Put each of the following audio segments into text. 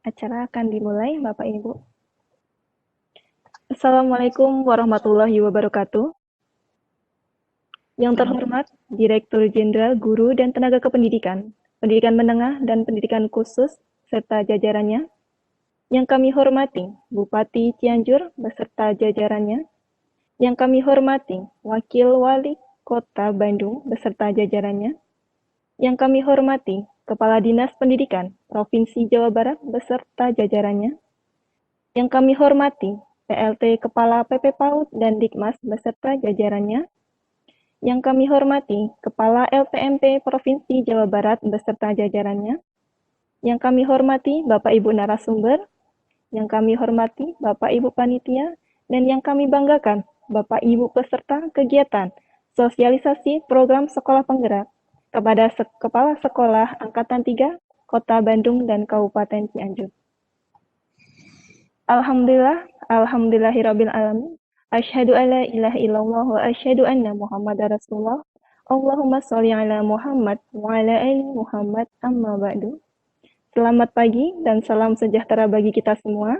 Acara akan dimulai, Bapak Ibu. Assalamualaikum warahmatullahi wabarakatuh. Yang terhormat Direktur Jenderal Guru dan Tenaga Kependidikan, Pendidikan Menengah dan Pendidikan Khusus, serta jajarannya. Yang kami hormati Bupati Cianjur beserta jajarannya. Yang kami hormati Wakil Wali Kota Bandung beserta jajarannya. Yang kami hormati Kepala Dinas Pendidikan Provinsi Jawa Barat beserta jajarannya. Yang kami hormati PLT Kepala PP PAUD dan Dikmas beserta jajarannya. Yang kami hormati Kepala LPMP Provinsi Jawa Barat beserta jajarannya. Yang kami hormati Bapak Ibu narasumber. Yang kami hormati Bapak Ibu panitia. Dan yang kami banggakan Bapak Ibu peserta kegiatan sosialisasi program sekolah penggerak kepada Kepala Sekolah Angkatan 3 Kota Bandung dan Kabupaten Cianjur. Alhamdulillahirabbil alamin. Asyhadu alla ilaha illallah wa asyhadu anna Muhammadar Rasulullah. Allahumma sholli ala Muhammad wa ala ali Muhammad amma ba'du. Selamat pagi dan salam sejahtera bagi kita semua.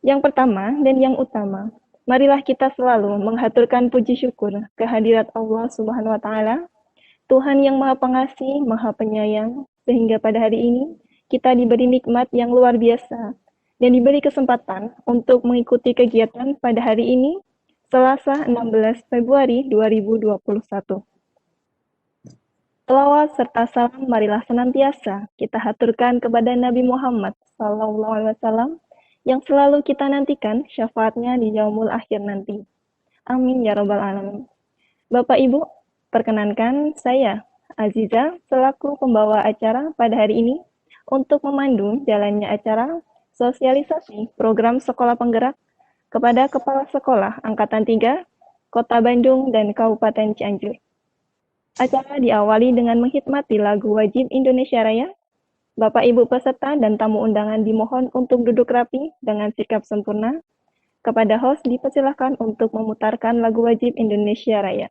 Yang pertama dan yang utama, marilah kita selalu menghaturkan puji syukur kehadirat Allah Subhanahu wa taala, Tuhan yang Maha Pengasih, Maha Penyayang, sehingga pada hari ini kita diberi nikmat yang luar biasa dan diberi kesempatan untuk mengikuti kegiatan pada hari ini, Selasa 16 Februari 2021. Selawat serta salam marilah senantiasa kita haturkan kepada Nabi Muhammad SAW yang selalu kita nantikan syafaatnya di yaumul akhir nanti. Amin ya rabbal alamin. Bapak Ibu, perkenankan saya, Aziza, selaku pembawa acara pada hari ini untuk memandu jalannya acara sosialisasi program sekolah penggerak kepada Kepala Sekolah Angkatan 3, Kota Bandung dan Kabupaten Cianjur. Acara diawali dengan menghikmati lagu wajib Indonesia Raya. Bapak Ibu peserta dan tamu undangan dimohon untuk duduk rapi dengan sikap sempurna. Kepada host dipersilahkan untuk memutarkan lagu wajib Indonesia Raya.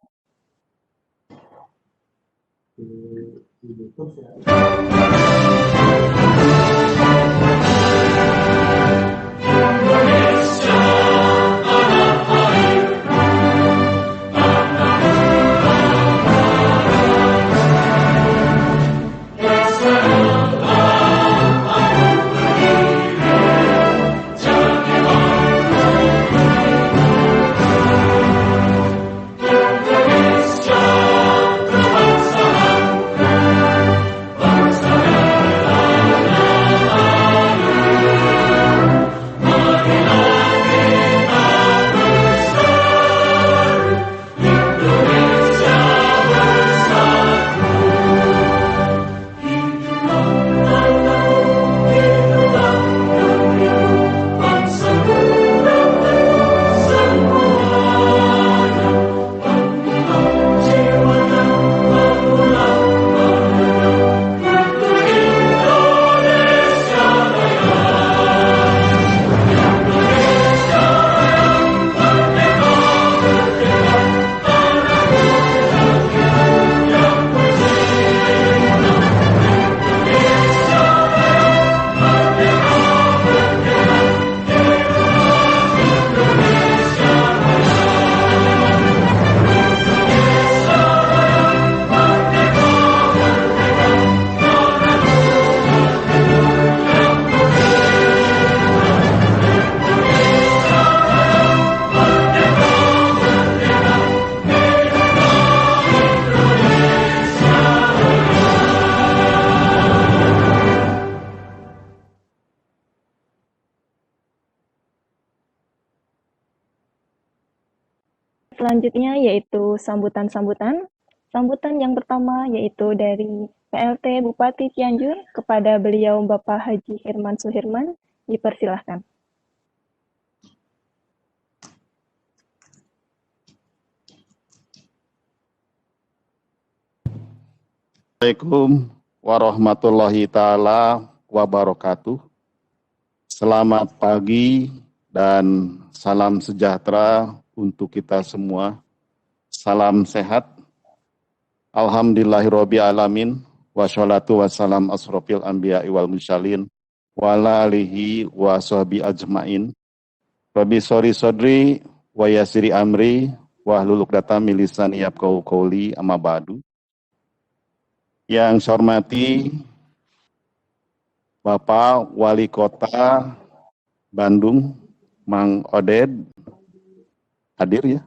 Selanjutnya yaitu sambutan-sambutan. Sambutan yang pertama yaitu dari PLT Bupati Cianjur kepada beliau Bapak Haji Herman Suherman, dipersilahkan. Assalamualaikum warahmatullahi ta'ala wabarakatuh. Selamat pagi dan salam sejahtera untuk kita semua. Salam sehat. Alhamdulillahirabbil alamin wassalatu wassalam asrofil anbiya wal mursalin wa ala alihi wa sahbi ajmain. Rabbi sori sodri wa yasiri amri wa hlul 'uqdatam min lisani yafqahu qouli, amma ba'du. Yang saya hormati Bapak Wali Kota Bandung, Mang Oded, hadir ya.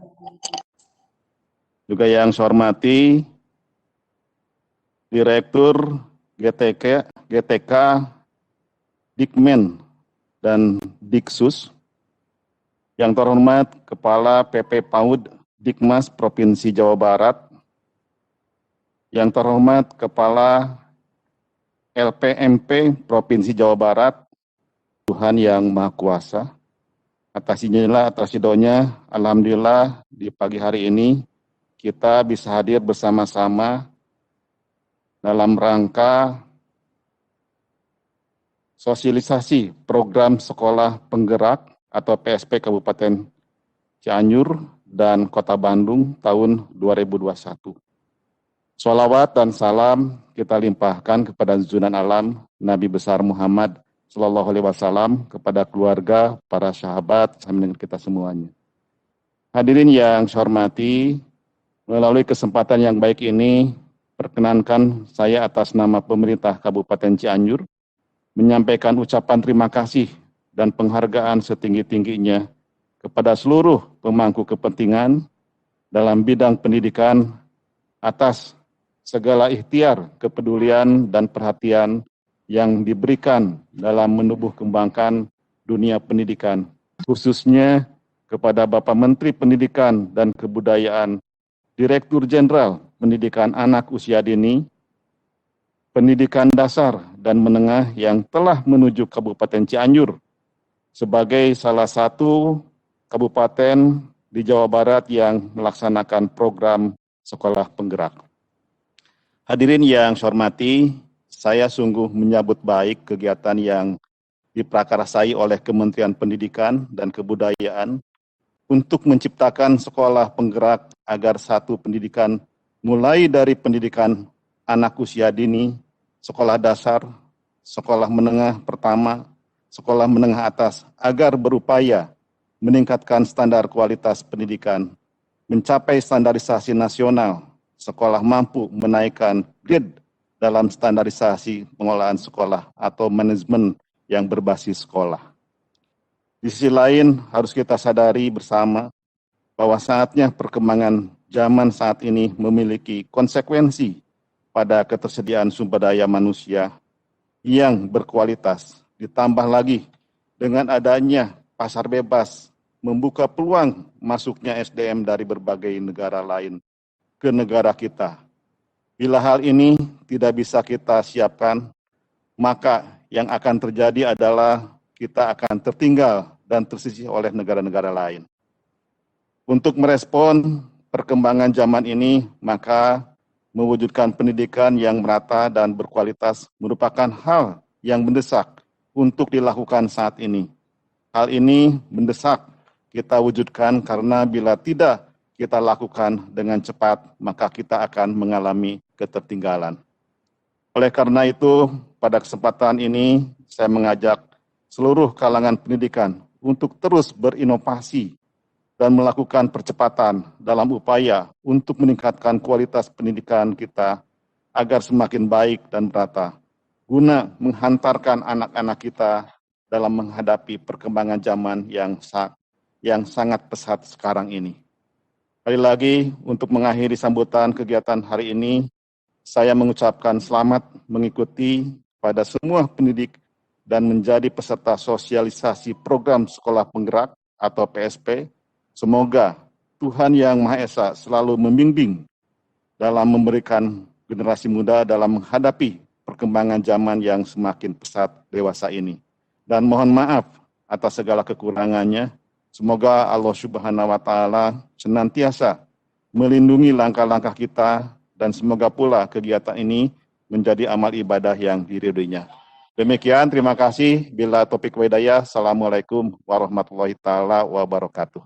Juga yang saya hormati Direktur GTK, Dikmen, dan Diksus. Yang terhormat Kepala PP PAUD Dikmas Provinsi Jawa Barat. Yang terhormat Kepala LPMP Provinsi Jawa Barat, Tuhan yang Maha Kuasa. Atas izinnya, atas ridhonya, alhamdulillah di pagi hari ini kita bisa hadir bersama-sama dalam rangka sosialisasi program sekolah penggerak atau PSP Kabupaten Cianjur dan Kota Bandung tahun 2021. Sholawat dan salam kita limpahkan kepada junjungan alam Nabi besar Muhammad Sallallahu Alaihi Wasallam, kepada keluarga, para sahabat, sampai dengan kita semuanya. Hadirin yang saya hormati, melalui kesempatan yang baik ini, perkenankan saya atas nama pemerintah Kabupaten Cianjur menyampaikan ucapan terima kasih dan penghargaan setinggi-tingginya kepada seluruh pemangku kepentingan dalam bidang pendidikan atas segala ikhtiar, kepedulian, dan perhatian yang diberikan dalam menumbuh kembangkan dunia pendidikan, khususnya kepada Bapak Menteri Pendidikan dan Kebudayaan, Direktur Jenderal Pendidikan Anak Usia Dini, Pendidikan Dasar dan Menengah yang telah menuju Kabupaten Cianjur sebagai salah satu kabupaten di Jawa Barat yang melaksanakan program sekolah penggerak. Hadirin yang saya hormati, saya sungguh menyambut baik kegiatan yang diprakarsai oleh Kementerian Pendidikan dan Kebudayaan untuk menciptakan sekolah penggerak agar satu pendidikan mulai dari pendidikan anak usia dini, sekolah dasar, sekolah menengah pertama, sekolah menengah atas, agar berupaya meningkatkan standar kualitas pendidikan, mencapai standarisasi nasional, sekolah mampu menaikkan grade dalam standarisasi pengelolaan sekolah atau manajemen yang berbasis sekolah. Di sisi lain, harus kita sadari bersama bahwa saatnya perkembangan zaman saat ini memiliki konsekuensi pada ketersediaan sumber daya manusia yang berkualitas, ditambah lagi dengan adanya pasar bebas, membuka peluang masuknya SDM dari berbagai negara lain ke negara kita. Bila hal ini tidak bisa kita siapkan, maka yang akan terjadi adalah kita akan tertinggal dan tersisih oleh negara-negara lain. Untuk merespon perkembangan zaman ini, maka mewujudkan pendidikan yang merata dan berkualitas merupakan hal yang mendesak untuk dilakukan saat ini. Hal ini mendesak kita wujudkan karena bila tidak kita lakukan dengan cepat, maka kita akan mengalami ketertinggalan. Oleh karena itu, pada kesempatan ini, saya mengajak seluruh kalangan pendidikan untuk terus berinovasi dan melakukan percepatan dalam upaya untuk meningkatkan kualitas pendidikan kita agar semakin baik dan merata, guna menghantarkan anak-anak kita dalam menghadapi perkembangan zaman yang sangat pesat sekarang ini. Sekali lagi, untuk mengakhiri sambutan kegiatan hari ini, saya mengucapkan selamat mengikuti pada semua pendidik dan menjadi peserta sosialisasi program sekolah penggerak atau PSP. Semoga Tuhan Yang Maha Esa selalu membimbing dalam memberikan generasi muda dalam menghadapi perkembangan zaman yang semakin pesat dewasa ini. Dan mohon maaf atas segala kekurangannya. Semoga Allah Subhanahu wa Ta'ala senantiasa melindungi langkah-langkah kita dan semoga pula kegiatan ini menjadi amal ibadah yang diridhoinya. Demikian, terima kasih. Bila topik hidayah, Assalamualaikum warahmatullahi taala wabarakatuh.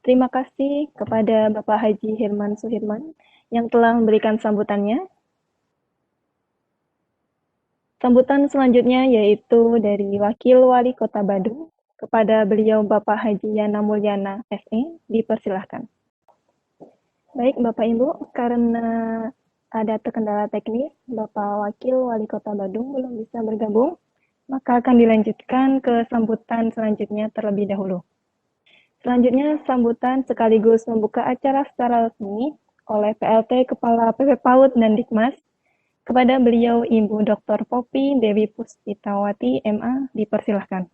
Terima kasih kepada Bapak Haji Hirman Suhirman yang telah memberikan sambutannya. Sambutan selanjutnya yaitu dari Wakil Wali Kota Bandung. Kepada beliau Bapak Haji Yana Mulyana SE, dipersilahkan. Baik Bapak Ibu, karena ada terkendala teknis, Bapak Wakil Wali Kota Bandung belum bisa bergabung, maka akan dilanjutkan ke sambutan selanjutnya terlebih dahulu. Selanjutnya, sambutan sekaligus membuka acara secara resmi oleh PLT Kepala PP PAUD dan Dikmas. Kepada beliau Ibu Dr. Poppy Dewi Puspitawati, MA, dipersilahkan.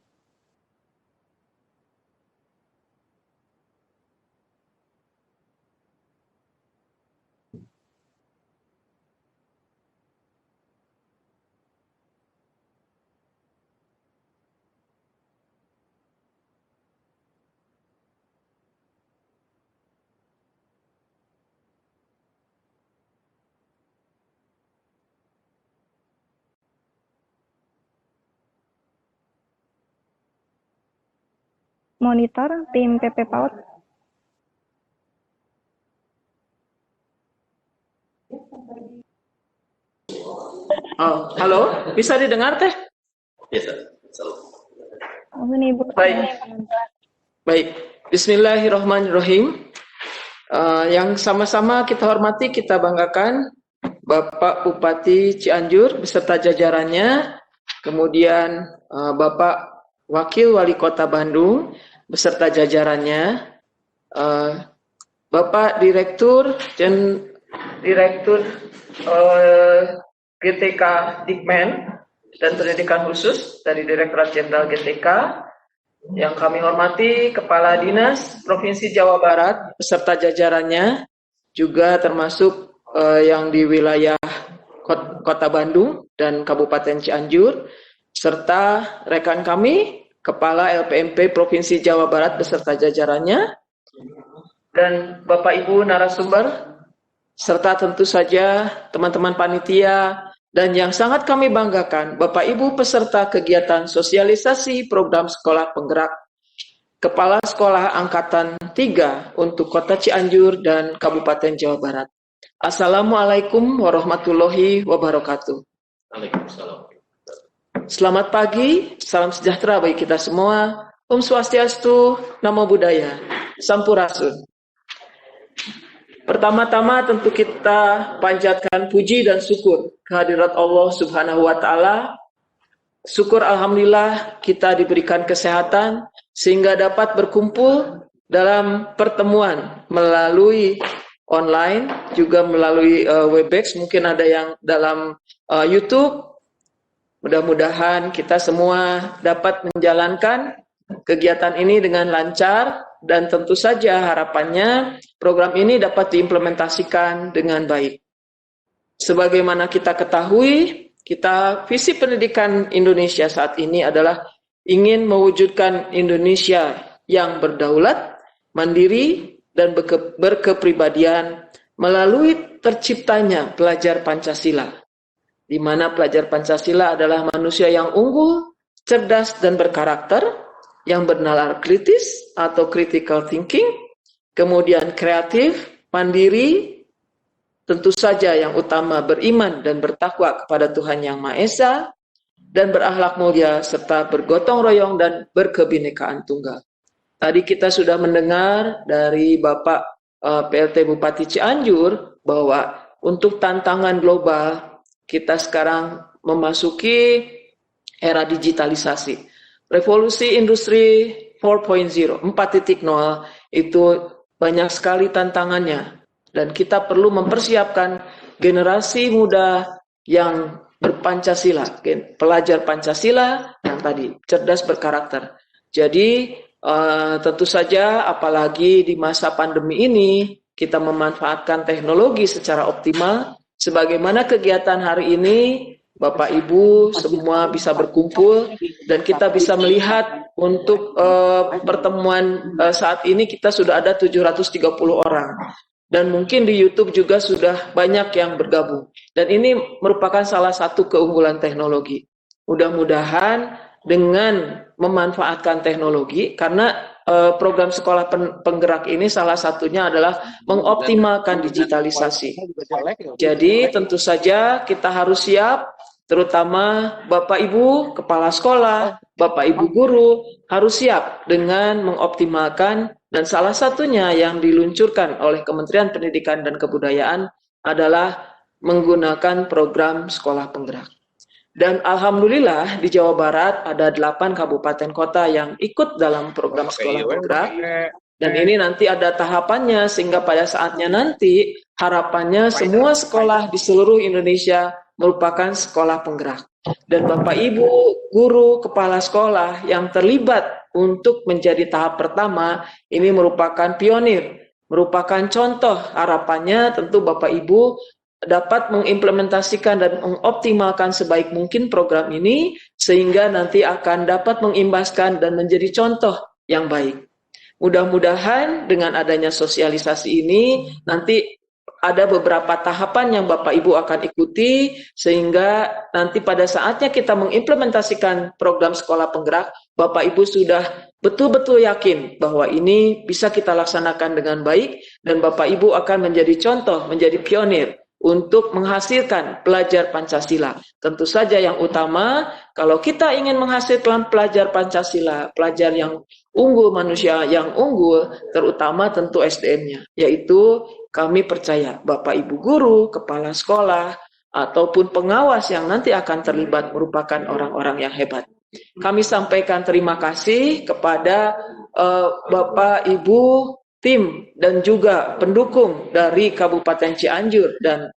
Monitor tim PP PAUD. Oh, halo, bisa didengar teh? Bisa. Ibu. Baik. Bismillahirrahmanirrahim. Yang sama-sama kita hormati, kita banggakan Bapak Bupati Cianjur beserta jajarannya, kemudian Bapak Wakil Wali Kota Bandung beserta jajarannya, Bapak Direktur dan Direktur GTK Dikmen dan Pendidikan Khusus dari Direktorat Jenderal GTK, yang kami hormati Kepala Dinas Provinsi Jawa Barat beserta jajarannya, juga termasuk yang di wilayah Kota Bandung dan Kabupaten Cianjur, serta rekan kami Kepala LPMP Provinsi Jawa Barat beserta jajarannya, dan Bapak Ibu narasumber, serta tentu saja teman-teman panitia, dan yang sangat kami banggakan, Bapak Ibu peserta kegiatan sosialisasi program sekolah penggerak Kepala Sekolah Angkatan 3 untuk Kota Cianjur dan Kabupaten Jawa Barat. Assalamualaikum warahmatullahi wabarakatuh. Waalaikumsalam. Selamat pagi, salam sejahtera bagi kita semua. Om Swastiastu, Namo Buddhaya, Sampurasun. Pertama-tama tentu kita panjatkan puji dan syukur kehadirat Allah Subhanahu wa Ta'ala. Syukur alhamdulillah kita diberikan kesehatan sehingga dapat berkumpul dalam pertemuan melalui online, juga melalui Webex, mungkin ada yang dalam YouTube. Mudah-mudahan kita semua dapat menjalankan kegiatan ini dengan lancar, dan tentu saja harapannya program ini dapat diimplementasikan dengan baik. Sebagaimana kita ketahui, visi pendidikan Indonesia saat ini adalah ingin mewujudkan Indonesia yang berdaulat, mandiri, dan berkepribadian melalui terciptanya pelajar Pancasila, di mana pelajar Pancasila adalah manusia yang unggul, cerdas, dan berkarakter, yang bernalar kritis atau critical thinking, kemudian kreatif, mandiri, tentu saja yang utama beriman dan bertakwa kepada Tuhan Yang Maha Esa, dan berakhlak mulia serta bergotong royong dan berkebinekaan tunggal. Tadi kita sudah mendengar dari Bapak PLT Bupati Cianjur bahwa untuk tantangan global kita sekarang memasuki era digitalisasi. Revolusi industri 4.0, 4.0 itu banyak sekali tantangannya, dan kita perlu mempersiapkan generasi muda yang berpancasila, pelajar Pancasila yang tadi cerdas berkarakter. Jadi tentu saja apalagi di masa pandemi ini kita memanfaatkan teknologi secara optimal, sebagaimana kegiatan hari ini Bapak Ibu semua bisa berkumpul dan kita bisa melihat untuk pertemuan saat ini kita sudah ada 730 orang. Dan mungkin di YouTube juga sudah banyak yang bergabung. Dan ini merupakan salah satu keunggulan teknologi. Mudah-mudahan dengan memanfaatkan teknologi, karena program sekolah penggerak ini salah satunya adalah mengoptimalkan digitalisasi. Jadi tentu saja kita harus siap terutama Bapak Ibu Kepala Sekolah, Bapak Ibu Guru harus siap dengan mengoptimalkan, dan salah satunya yang diluncurkan oleh Kementerian Pendidikan dan Kebudayaan adalah menggunakan program sekolah penggerak. Dan alhamdulillah di Jawa Barat ada 8 kabupaten kota yang ikut dalam program sekolah penggerak. Dan ini nanti ada tahapannya, sehingga pada saatnya nanti harapannya semua sekolah di seluruh Indonesia merupakan sekolah penggerak. Dan Bapak Ibu, guru, kepala sekolah yang terlibat untuk menjadi tahap pertama, ini merupakan pionir, merupakan contoh. Harapannya tentu Bapak Ibu dapat mengimplementasikan dan mengoptimalkan sebaik mungkin program ini, sehingga nanti akan dapat mengimbaskan dan menjadi contoh yang baik. Mudah-mudahan dengan adanya sosialisasi ini nanti ada beberapa tahapan yang Bapak Ibu akan ikuti, sehingga nanti pada saatnya kita mengimplementasikan program sekolah penggerak, Bapak Ibu sudah betul-betul yakin bahwa ini bisa kita laksanakan dengan baik, dan Bapak Ibu akan menjadi contoh, menjadi pionir untuk menghasilkan pelajar Pancasila. Tentu saja yang utama, kalau kita ingin menghasilkan pelajar Pancasila, pelajar yang unggul, manusia yang unggul, terutama tentu SDM-nya, yaitu kami percaya Bapak Ibu guru, kepala sekolah, ataupun pengawas yang nanti akan terlibat merupakan orang-orang yang hebat. Kami sampaikan terima kasih kepada Bapak Ibu tim dan juga pendukung dari Kabupaten Cianjur dan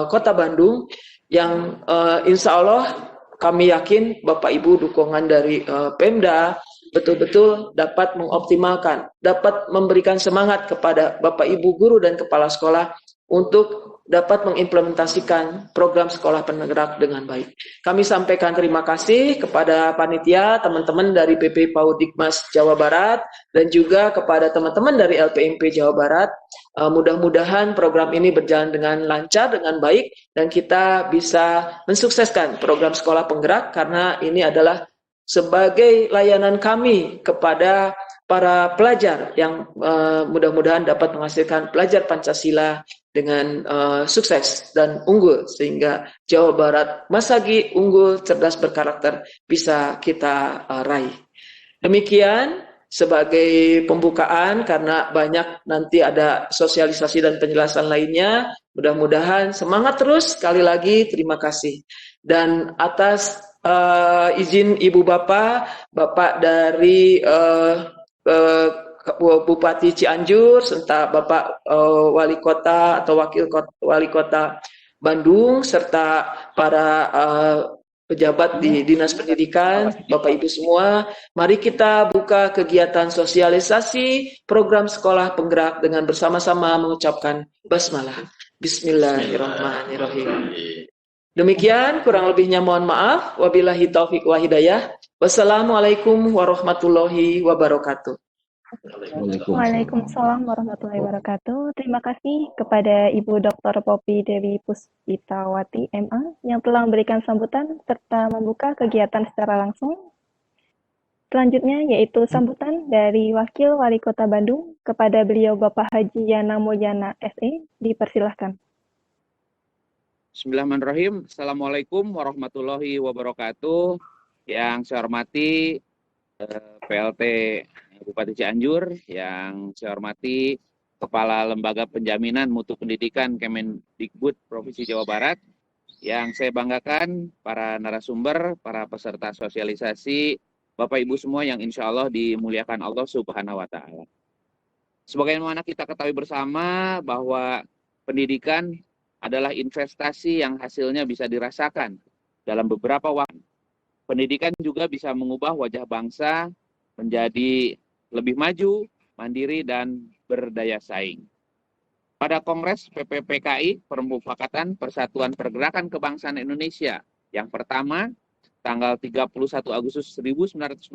Kota Bandung yang insya Allah kami yakin Bapak Ibu dukungan dari Pemda betul-betul dapat mengoptimalkan, dapat memberikan semangat kepada Bapak Ibu guru dan kepala sekolah untuk dapat mengimplementasikan program sekolah penggerak dengan baik. Kami sampaikan terima kasih kepada panitia, teman-teman dari PP PAUD Dikmas Jawa Barat, dan juga kepada teman-teman dari LPMP Jawa Barat. Mudah-mudahan program ini berjalan dengan lancar, dengan baik, dan kita bisa mensukseskan program sekolah penggerak, karena ini adalah sebagai layanan kami kepada para pelajar yang mudah-mudahan dapat menghasilkan pelajar Pancasila dengan sukses dan unggul, sehingga Jawa Barat Masagi unggul, cerdas, berkarakter bisa kita raih. Demikian sebagai pembukaan, karena banyak nanti ada sosialisasi dan penjelasan lainnya. Mudah-mudahan semangat terus. Sekali lagi terima kasih. Dan atas izin Ibu Bapak dari Bupati Cianjur serta Bapak Wali Kota atau Wakil Wali Kota Bandung serta para pejabat di Dinas Pendidikan, Bapak Ibu semua, mari kita buka kegiatan sosialisasi program sekolah penggerak dengan bersama-sama mengucapkan basmalah. Bismillahirrahmanirrahim. Demikian, kurang lebihnya mohon maaf. Wabillahi taufiq wa hidayah. Wassalamualaikum warahmatullahi wabarakatuh. Waalaikumsalam warahmatullahi wabarakatuh. Terima kasih kepada Ibu Dr. Poppy Dewi Puspitawati MA yang telah memberikan sambutan serta membuka kegiatan secara langsung. Selanjutnya yaitu sambutan dari Wakil Wali Kota Bandung kepada beliau Bapak Haji Yana Mulyana SE. Dipersilahkan. Bismillahirrahmanirrahim. Assalamualaikum warahmatullahi wabarakatuh. Yang saya hormati PLT Bupati Cianjur, yang saya hormati Kepala Lembaga Penjaminan Mutu Pendidikan Kemendikbud Provinsi Jawa Barat, yang saya banggakan para narasumber, para peserta sosialisasi, Bapak Ibu semua yang insya Allah dimuliakan Allah Subhanahu wa Ta'ala. Sebagaimana kita ketahui bersama bahwa pendidikan adalah investasi yang hasilnya bisa dirasakan dalam beberapa waktu. Pendidikan juga bisa mengubah wajah bangsa menjadi lebih maju, mandiri, dan berdaya saing. Pada Kongres PPPKI, Permufakatan Persatuan Pergerakan Kebangsaan Indonesia, yang pertama, tanggal 31 Agustus 1928,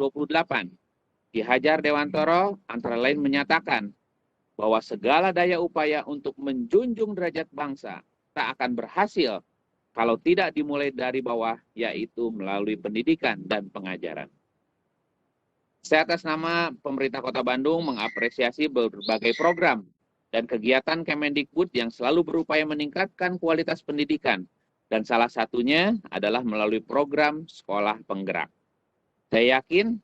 Ki Hajar Dewantoro antara lain menyatakan bahwa segala daya upaya untuk menjunjung derajat bangsa tak akan berhasil kalau tidak dimulai dari bawah, yaitu melalui pendidikan dan pengajaran. Saya atas nama pemerintah Kota Bandung mengapresiasi berbagai program dan kegiatan Kemendikbud yang selalu berupaya meningkatkan kualitas pendidikan dan salah satunya adalah melalui program Sekolah Penggerak. Saya yakin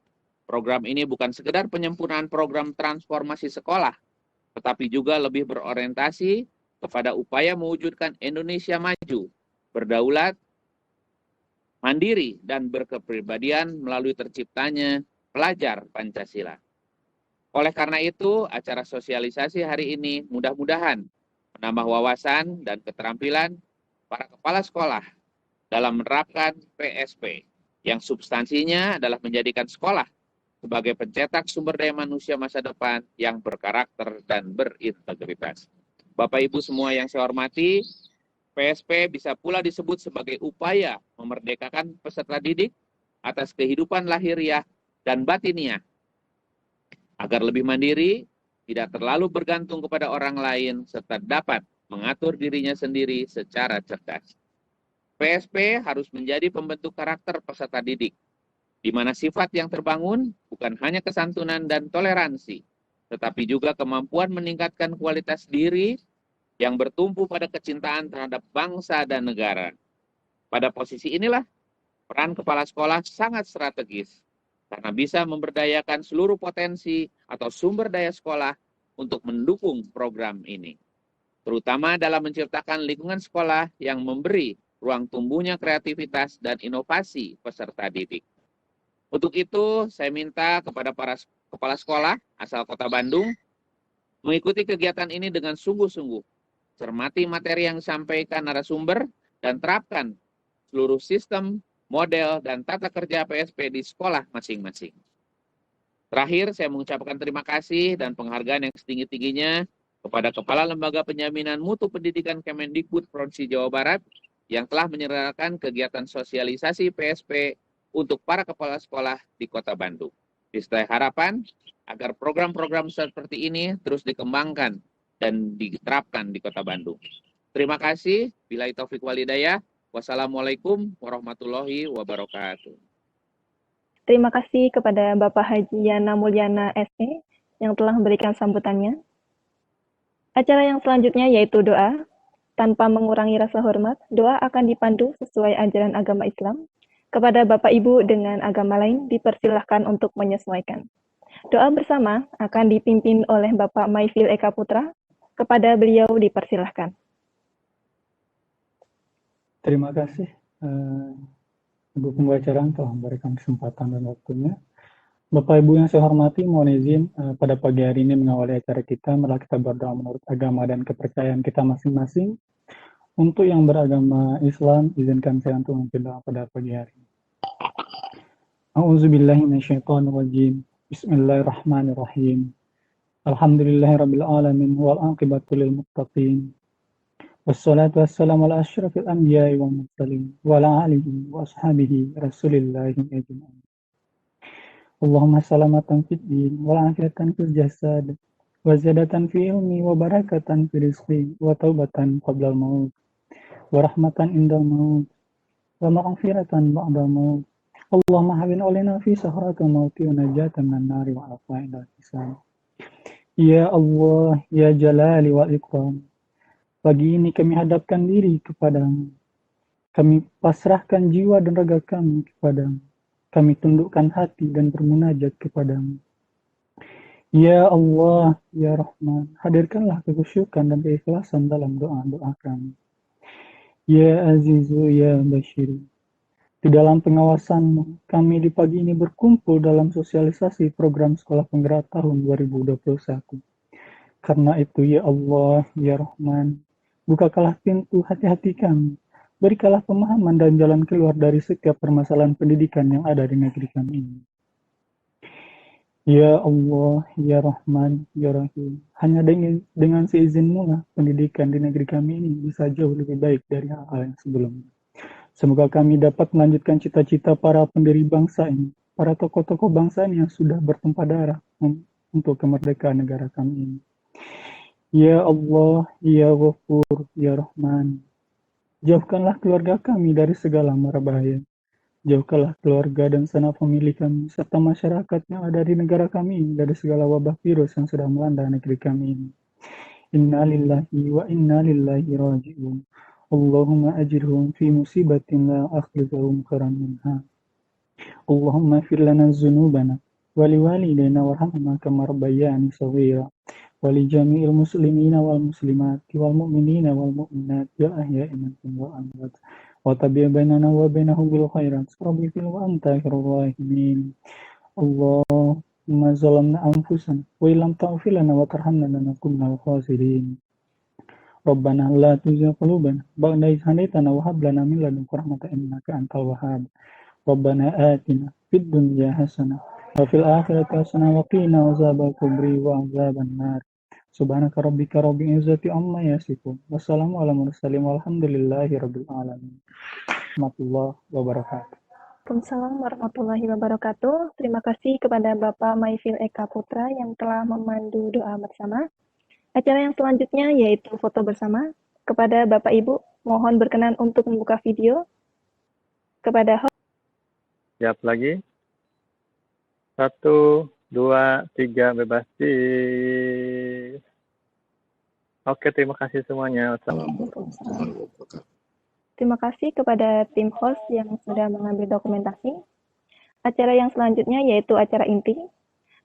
program ini bukan sekedar penyempurnaan program transformasi sekolah, tetapi juga lebih berorientasi kepada upaya mewujudkan Indonesia maju, berdaulat, mandiri, dan berkepribadian melalui terciptanya pelajar Pancasila. Oleh karena itu, acara sosialisasi hari ini mudah-mudahan menambah wawasan dan keterampilan para kepala sekolah dalam menerapkan PSP, yang substansinya adalah menjadikan sekolah sebagai pencetak sumber daya manusia masa depan yang berkarakter dan berintegritas. Bapak Ibu semua yang saya hormati, PSP bisa pula disebut sebagai upaya memerdekakan peserta didik atas kehidupan lahiriah dan batiniah, agar lebih mandiri, tidak terlalu bergantung kepada orang lain, serta dapat mengatur dirinya sendiri secara cerdas. PSP harus menjadi pembentuk karakter peserta didik, di mana sifat yang terbangun bukan hanya kesantunan dan toleransi, tetapi juga kemampuan meningkatkan kualitas diri yang bertumpu pada kecintaan terhadap bangsa dan negara. Pada posisi inilah, peran kepala sekolah sangat strategis, karena bisa memberdayakan seluruh potensi atau sumber daya sekolah untuk mendukung program ini, terutama dalam menciptakan lingkungan sekolah yang memberi ruang tumbuhnya kreativitas dan inovasi peserta didik. Untuk itu, saya minta kepada para kepala sekolah asal Kota Bandung mengikuti kegiatan ini dengan sungguh-sungguh, cermati materi yang disampaikan narasumber, dan terapkan seluruh sistem, model, dan tata kerja PSP di sekolah masing-masing. Terakhir, saya mengucapkan terima kasih dan penghargaan yang setinggi-tingginya kepada Kepala Lembaga Penjaminan Mutu Pendidikan Kemendikbud Provinsi Jawa Barat yang telah menyelenggarakan kegiatan sosialisasi PSP untuk para kepala sekolah di Kota Bandung. Disertai harapan agar program-program seperti ini terus dikembangkan dan diterapkan di Kota Bandung. Terima kasih. Billahi taufik walhidayah. Wassalamualaikum warahmatullahi wabarakatuh. Terima kasih kepada Bapak Haji Yana Mulyana SE yang telah memberikan sambutannya. Acara yang selanjutnya yaitu doa. Tanpa mengurangi rasa hormat, doa akan dipandu sesuai ajaran agama Islam. Kepada Bapak Ibu dengan agama lain dipersilahkan untuk menyesuaikan. Doa bersama akan dipimpin oleh Bapak Maifil Eka Putra. Kepada beliau dipersilahkan. Terima kasih Ibu Pembicara telah memberikan kesempatan dan waktunya. Bapak Ibu yang saya hormati, mohon izin pada pagi hari ini mengawali acara kita, marilah kita berdoa menurut agama dan kepercayaan kita masing-masing. Untuk yang beragama Islam, izinkan saya untuk memimpin doa pada pagi hari ini. A'udzubillahi minasyaitonirrajim. Bismillahirrahmanirrahim. Alhamdulillahirabbil alamin wal aqibatu lil muttaqin. Wassalatu wassalamu ala asyrafil anbiya'i wal mursalin wa ala alihi wa ashabihi rasulillahi ajma'in. Allahumma salamatan fid din wa afiyatan fil jasad wa ziyadatan fi ilmi wa barakatan fi rizqi wa taubatan qabla al-maut wa rahmatan indal maut wa maghfiratan ba'dal maut. Allahumma hawwin alaina fi sahratil mauti wa najatan minan nari wa afwa indal hisab. Ya Allah, ya Jalali wal Ikram, pagi ini kami hadapkan diri kepadamu. Kami pasrahkan jiwa dan raga kami kepadamu. Kami tundukkan hati dan bermunajat kepadamu. Ya Allah, ya Rahman, hadirkanlah kekhusyukan dan keikhlasan dalam doa-doa kami. Ya Azizu, ya Bashiru, di dalam pengawasanmu, kami di pagi ini berkumpul dalam sosialisasi program Sekolah Penggerak tahun 2021. Karena itu, ya Allah, ya Rahman, bukakanlah pintu hati-hati kami, berikanlah pemahaman dan jalan keluar dari setiap permasalahan pendidikan yang ada di negeri kami ini. Ya Allah, ya Rahman, ya Rahim, hanya dengan seizin-Mu lah pendidikan di negeri kami ini bisa jauh lebih baik dari hal-hal yang sebelumnya. Semoga kami dapat melanjutkan cita-cita para pendiri bangsa ini, para tokoh-tokoh bangsa ini yang sudah bertumpah darah untuk kemerdekaan negara kami ini. Ya Allah, ya Ghafur, ya Rahman, jauhkanlah keluarga kami dari segala mara bahaya. Jauhkanlah keluarga dan sanak famili kami, serta masyarakat yang ada di negara kami ini dari segala wabah virus yang sudah melanda negeri kami ini. Inna lillahi wa inna ilaihi raji'un. Allahumma ajirhum fi musibatin la akhlifahum khairan minha. Allahumma fir lana dzunubana wa liwalidayna warhamna kama rabbayani shaghira wa li jami'il muslimina wal muslimati wal mu'minina wal mu'minati al ahya'i minhum wal amwat wa tabi' bainana wa bainahum bil khairat rabbi fil wa anta khairur rahimin. Allahumma zalamna anfusana wa illam taghfir lana wa tarhamna lanakunanna minal khasirin. Rabbana la tuzigh qulubana ba'da idh hadaytana wa hab lana min ladunka rahmatan innaka antal wahhab. Rabbana atina fid dunya hasanah wa fil akhirati hasanah wa qina azabal kubri wa azaban nar. Subhanaka rabbika rabbil izzati amma yasifun. Wassalamu ala mursalin walhamdulillahi rabbil alamin. Warahmatullahi wabarakatuh. Waalaikumsalam warahmatullahi wabarakatuh. Terima kasih kepada Bapak Maifil Eka Putra yang telah memandu doa bersama. Acara yang selanjutnya yaitu foto bersama. Kepada Bapak Ibu, mohon berkenan untuk membuka video. Kepada host. Siap lagi. 1, 2, 3, bebas. Oke, terima kasih semuanya. Terima kasih kepada tim host yang sudah mengambil dokumentasi. Acara yang selanjutnya yaitu acara inti.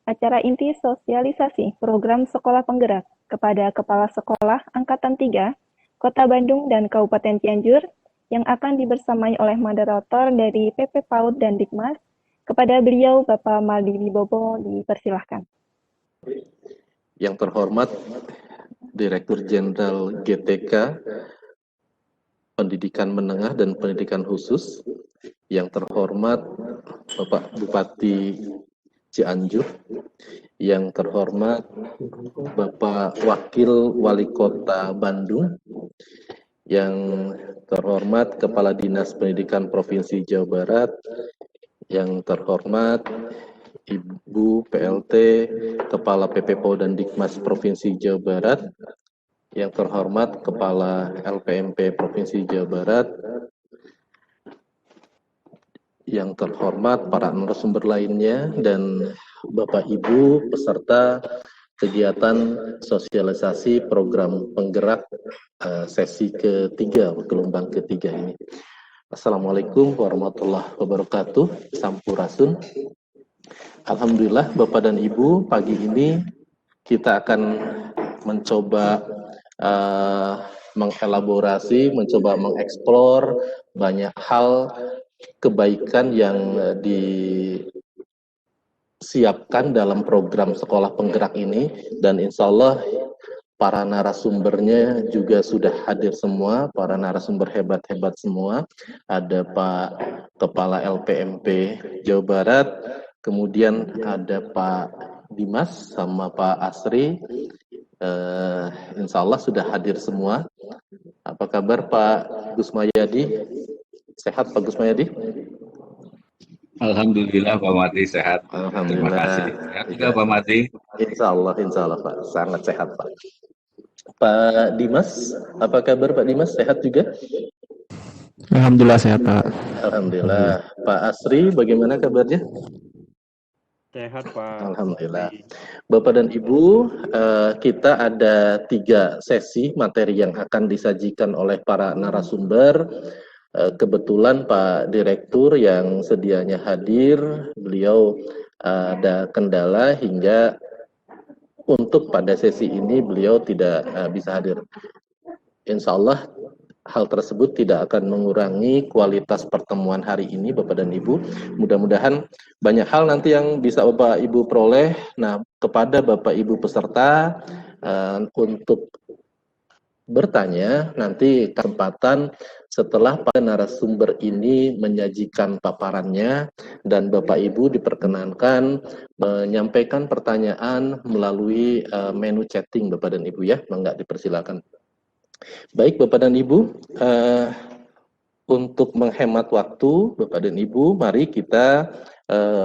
Acara inti sosialisasi program sekolah penggerak kepada Kepala Sekolah Angkatan 3, Kota Bandung dan Kabupaten Cianjur yang akan dibersamai oleh moderator dari PP PAUD dan Dikmas. Kepada beliau, Bapak Maldi Wibowo, dipersilahkan. Yang terhormat Direktur Jenderal GTK Pendidikan Menengah dan Pendidikan Khusus, yang terhormat Bapak Bupati Cianjur, yang terhormat Bapak Wakil Wali Kota Bandung, yang terhormat Kepala Dinas Pendidikan Provinsi Jawa Barat, yang terhormat Ibu PLT Kepala PP PAUD dan Dikmas Provinsi Jawa Barat, yang terhormat Kepala LPMP Provinsi Jawa Barat, yang terhormat para narasumber lainnya, dan Bapak Ibu peserta kegiatan sosialisasi program penggerak sesi ketiga, gelombang ketiga ini. Assalamualaikum warahmatullahi wabarakatuh. Sampurasun. Alhamdulillah Bapak dan Ibu, pagi ini kita akan mencoba mengelaborasi, mencoba mengeksplor banyak hal kebaikan yang disiapkan dalam program sekolah penggerak ini, dan insya Allah para narasumbernya juga sudah hadir semua, para narasumber hebat-hebat semua. Ada Pak Kepala LPMP Jawa Barat, kemudian ada Pak Dimas sama Pak Asri. Insya Allah sudah hadir semua. Apa kabar Pak Gusmayadi? Sehat Pak Gusmayadi? Alhamdulillah Pak Mati sehat. Alhamdulillah. Terima kasih. Sehat juga Pak Mati. Insya Allah Pak, sangat sehat Pak. Pak Dimas, apa kabar Pak Dimas? Sehat juga? Alhamdulillah sehat Pak. Alhamdulillah. Pak Asri, bagaimana kabarnya? Sehat Pak. Alhamdulillah. Bapak dan Ibu, kita ada 3 sesi materi yang akan disajikan oleh para narasumber. Kebetulan Pak Direktur yang sedianya hadir, beliau ada kendala hingga untuk pada sesi ini beliau tidak bisa hadir. Insya Allah hal tersebut tidak akan mengurangi kualitas pertemuan hari ini Bapak dan Ibu. Mudah-mudahan banyak hal nanti yang bisa Bapak Ibu peroleh. Nah, kepada Bapak Ibu peserta untuk bertanya nanti kesempatan setelah para narasumber ini menyajikan paparannya, dan Bapak Ibu diperkenankan menyampaikan pertanyaan melalui menu chatting Bapak dan Ibu ya, mangga dipersilakan. Baik Bapak dan Ibu, untuk menghemat waktu Bapak dan Ibu, mari kita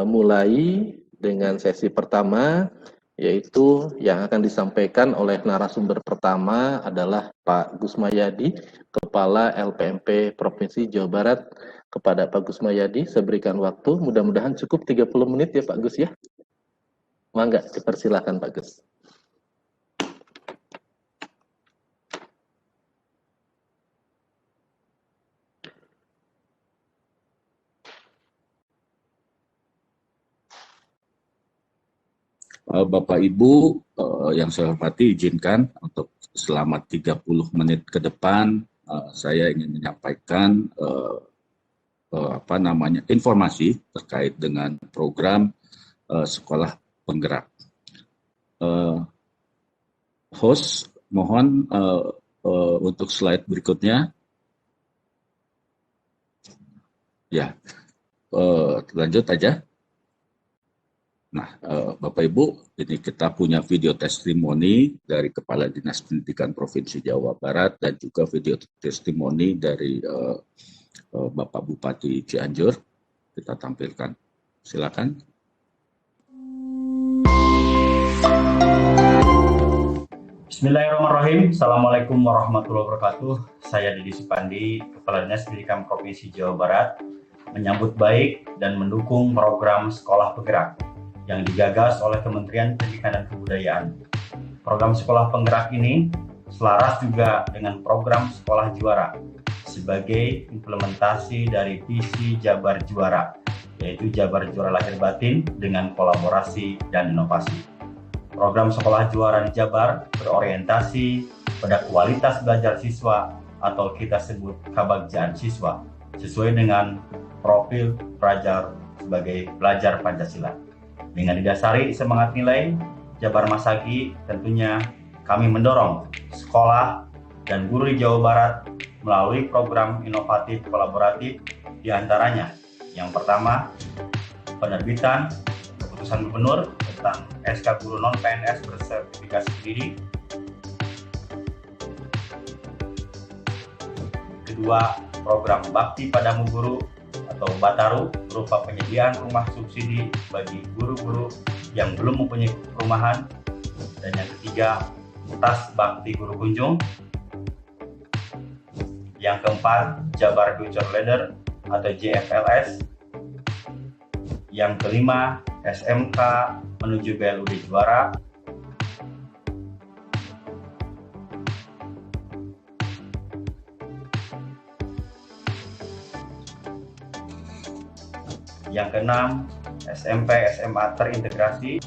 mulai dengan sesi pertama, yaitu yang akan disampaikan oleh narasumber pertama adalah Pak Gusmayadi, Kepala LPMP Provinsi Jawa Barat. Kepada Pak Gusmayadi, saya berikan waktu, mudah-mudahan cukup 30 menit ya Pak Gus ya. Mangga, dipersilakan Pak Gus. Bapak Ibu yang saya hormati, izinkan untuk selama 30 menit ke depan saya ingin menyampaikan informasi terkait dengan program sekolah penggerak. Host, mohon untuk slide berikutnya. Ya, lanjut aja. Nah, Bapak Ibu, ini kita punya video testimoni dari Kepala Dinas Pendidikan Provinsi Jawa Barat dan juga video testimoni dari Bapak Bupati Cianjur. Kita tampilkan. Silakan. Bismillahirrahmanirrahim. Assalamualaikum warahmatullahi wabarakatuh. Saya Didi Supandi, Kepala Dinas Pendidikan Provinsi Jawa Barat, menyambut baik dan mendukung program Sekolah Penggerak yang digagas oleh Kementerian Pendidikan dan Kebudayaan. Program Sekolah Penggerak ini selaras juga dengan program Sekolah Juara sebagai implementasi dari visi Jabar Juara, yaitu Jabar Juara Lahir Batin dengan kolaborasi dan inovasi. Program Sekolah Juara di Jabar berorientasi pada kualitas belajar siswa atau kita sebut kebagjaan siswa sesuai dengan profil pelajar sebagai pelajar Pancasila. Dengan didasari semangat nilai Jabar Masagi, tentunya kami mendorong sekolah dan guru di Jawa Barat melalui program inovatif kolaboratif, diantaranya yang pertama, penerbitan keputusan gubernur tentang SK Guru Non-PNS bersertifikasi diri. Kedua, program Bakti Padamu Guru atau Bataru berupa penyediaan rumah subsidi bagi guru-guru yang belum mempunyai perumahan. Dan yang ketiga, Tas Bakti Guru Kunjung. Yang keempat, Jabar Future Leader atau JFLS. Yang kelima, SMK menuju BLUD Juara. Yang keenam, SMP SMA terintegrasi.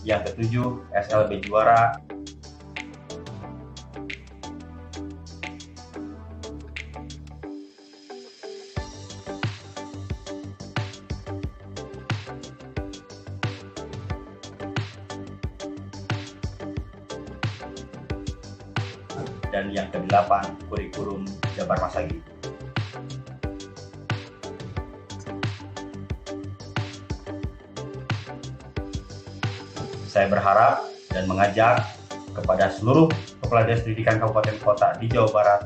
Yang ketujuh, SLB Juara. Dan yang kedelapan, kurikulum Jabar Masagi. Saya berharap dan mengajak kepada seluruh Kepala Dinas Pendidikan Kabupaten Kota di Jawa Barat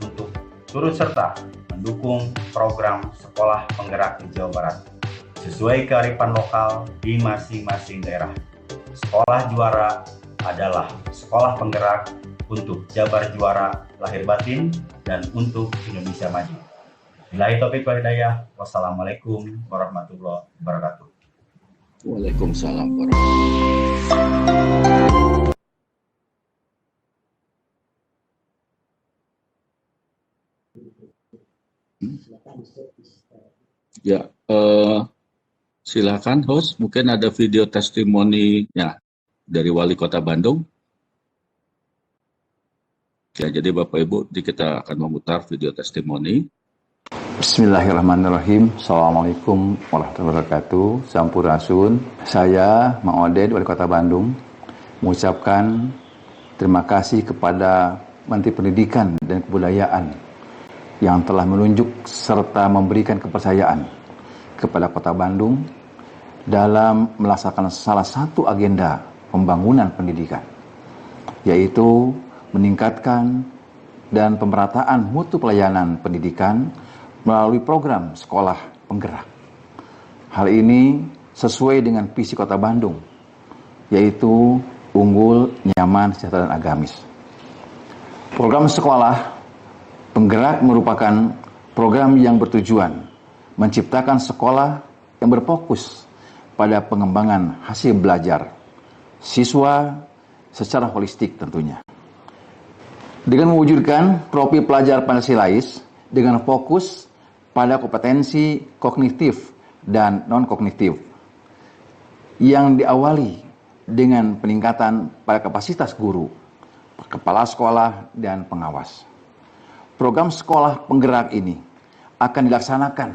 untuk turut serta mendukung program Sekolah Penggerak di Jawa Barat sesuai kearifan lokal di masing-masing daerah. Sekolah Juara adalah sekolah penggerak untuk Jabar Juara Lahir Batin dan untuk Indonesia Maju. Billahi taufiq wal hidayah. Wassalamualaikum warahmatullahi wabarakatuh. Waalaikumsalam warahmatullahi wabarakatuh. Ya, silakan host, mungkin ada video testimoninya dari Wali Kota Bandung. Ya, jadi Bapak Ibu, kita akan memutar video testimoni. Bismillahirrahmanirrahim. Assalamualaikum warahmatullahi wabarakatuh. Sampurasun. Saya Mang Oded, Wali Kota Bandung, mengucapkan terima kasih kepada Menteri Pendidikan dan Kebudayaan yang telah menunjuk serta memberikan kepercayaan kepada Kota Bandung dalam melaksanakan salah satu agenda pembangunan pendidikan, yaitu meningkatkan dan pemerataan mutu pelayanan pendidikan melalui program Sekolah Penggerak. Hal ini sesuai dengan visi Kota Bandung, yaitu unggul, nyaman, sejahtera, dan agamis. Program Sekolah Penggerak merupakan program yang bertujuan menciptakan sekolah yang berfokus pada pengembangan hasil belajar siswa secara holistik tentunya. Dengan mewujudkan profil pelajar Pancasilais dengan fokus pada kompetensi kognitif dan non-kognitif yang diawali dengan peningkatan pada kapasitas guru, kepala sekolah, dan pengawas. Program sekolah penggerak ini akan dilaksanakan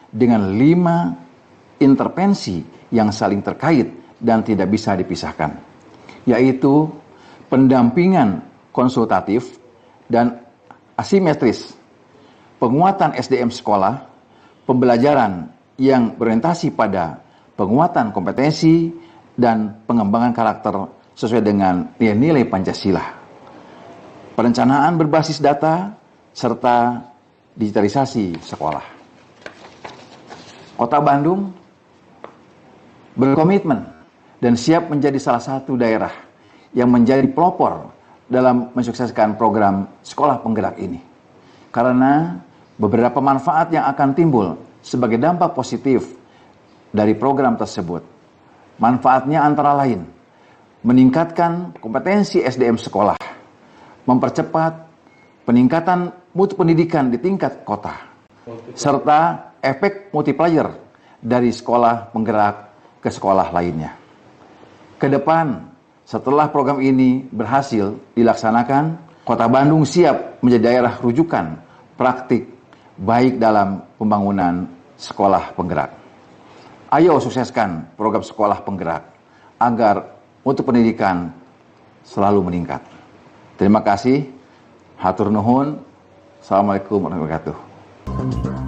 dengan 5 intervensi yang saling terkait dan tidak bisa dipisahkan, yaitu pendampingan konsultatif dan asimetris, penguatan SDM sekolah, pembelajaran yang berorientasi pada penguatan kompetensi dan pengembangan karakter sesuai dengan nilai-nilai Pancasila, perencanaan berbasis data, serta digitalisasi sekolah. Kota Bandung berkomitmen dan siap menjadi salah satu daerah yang menjadi pelopor dalam mensukseskan program sekolah penggerak ini. Karena beberapa manfaat yang akan timbul sebagai dampak positif dari program tersebut. Manfaatnya antara lain meningkatkan kompetensi SDM sekolah, mempercepat peningkatan mutu pendidikan di tingkat kota, serta efek multiplier dari sekolah penggerak ke sekolah lainnya. Ke depan, setelah program ini berhasil dilaksanakan, Kota Bandung siap menjadi daerah rujukan praktik baik dalam pembangunan sekolah penggerak. Ayo sukseskan program sekolah penggerak agar mutu pendidikan selalu meningkat. Terima kasih. Hatur nuhun. Assalamualaikum warahmatullahi wabarakatuh.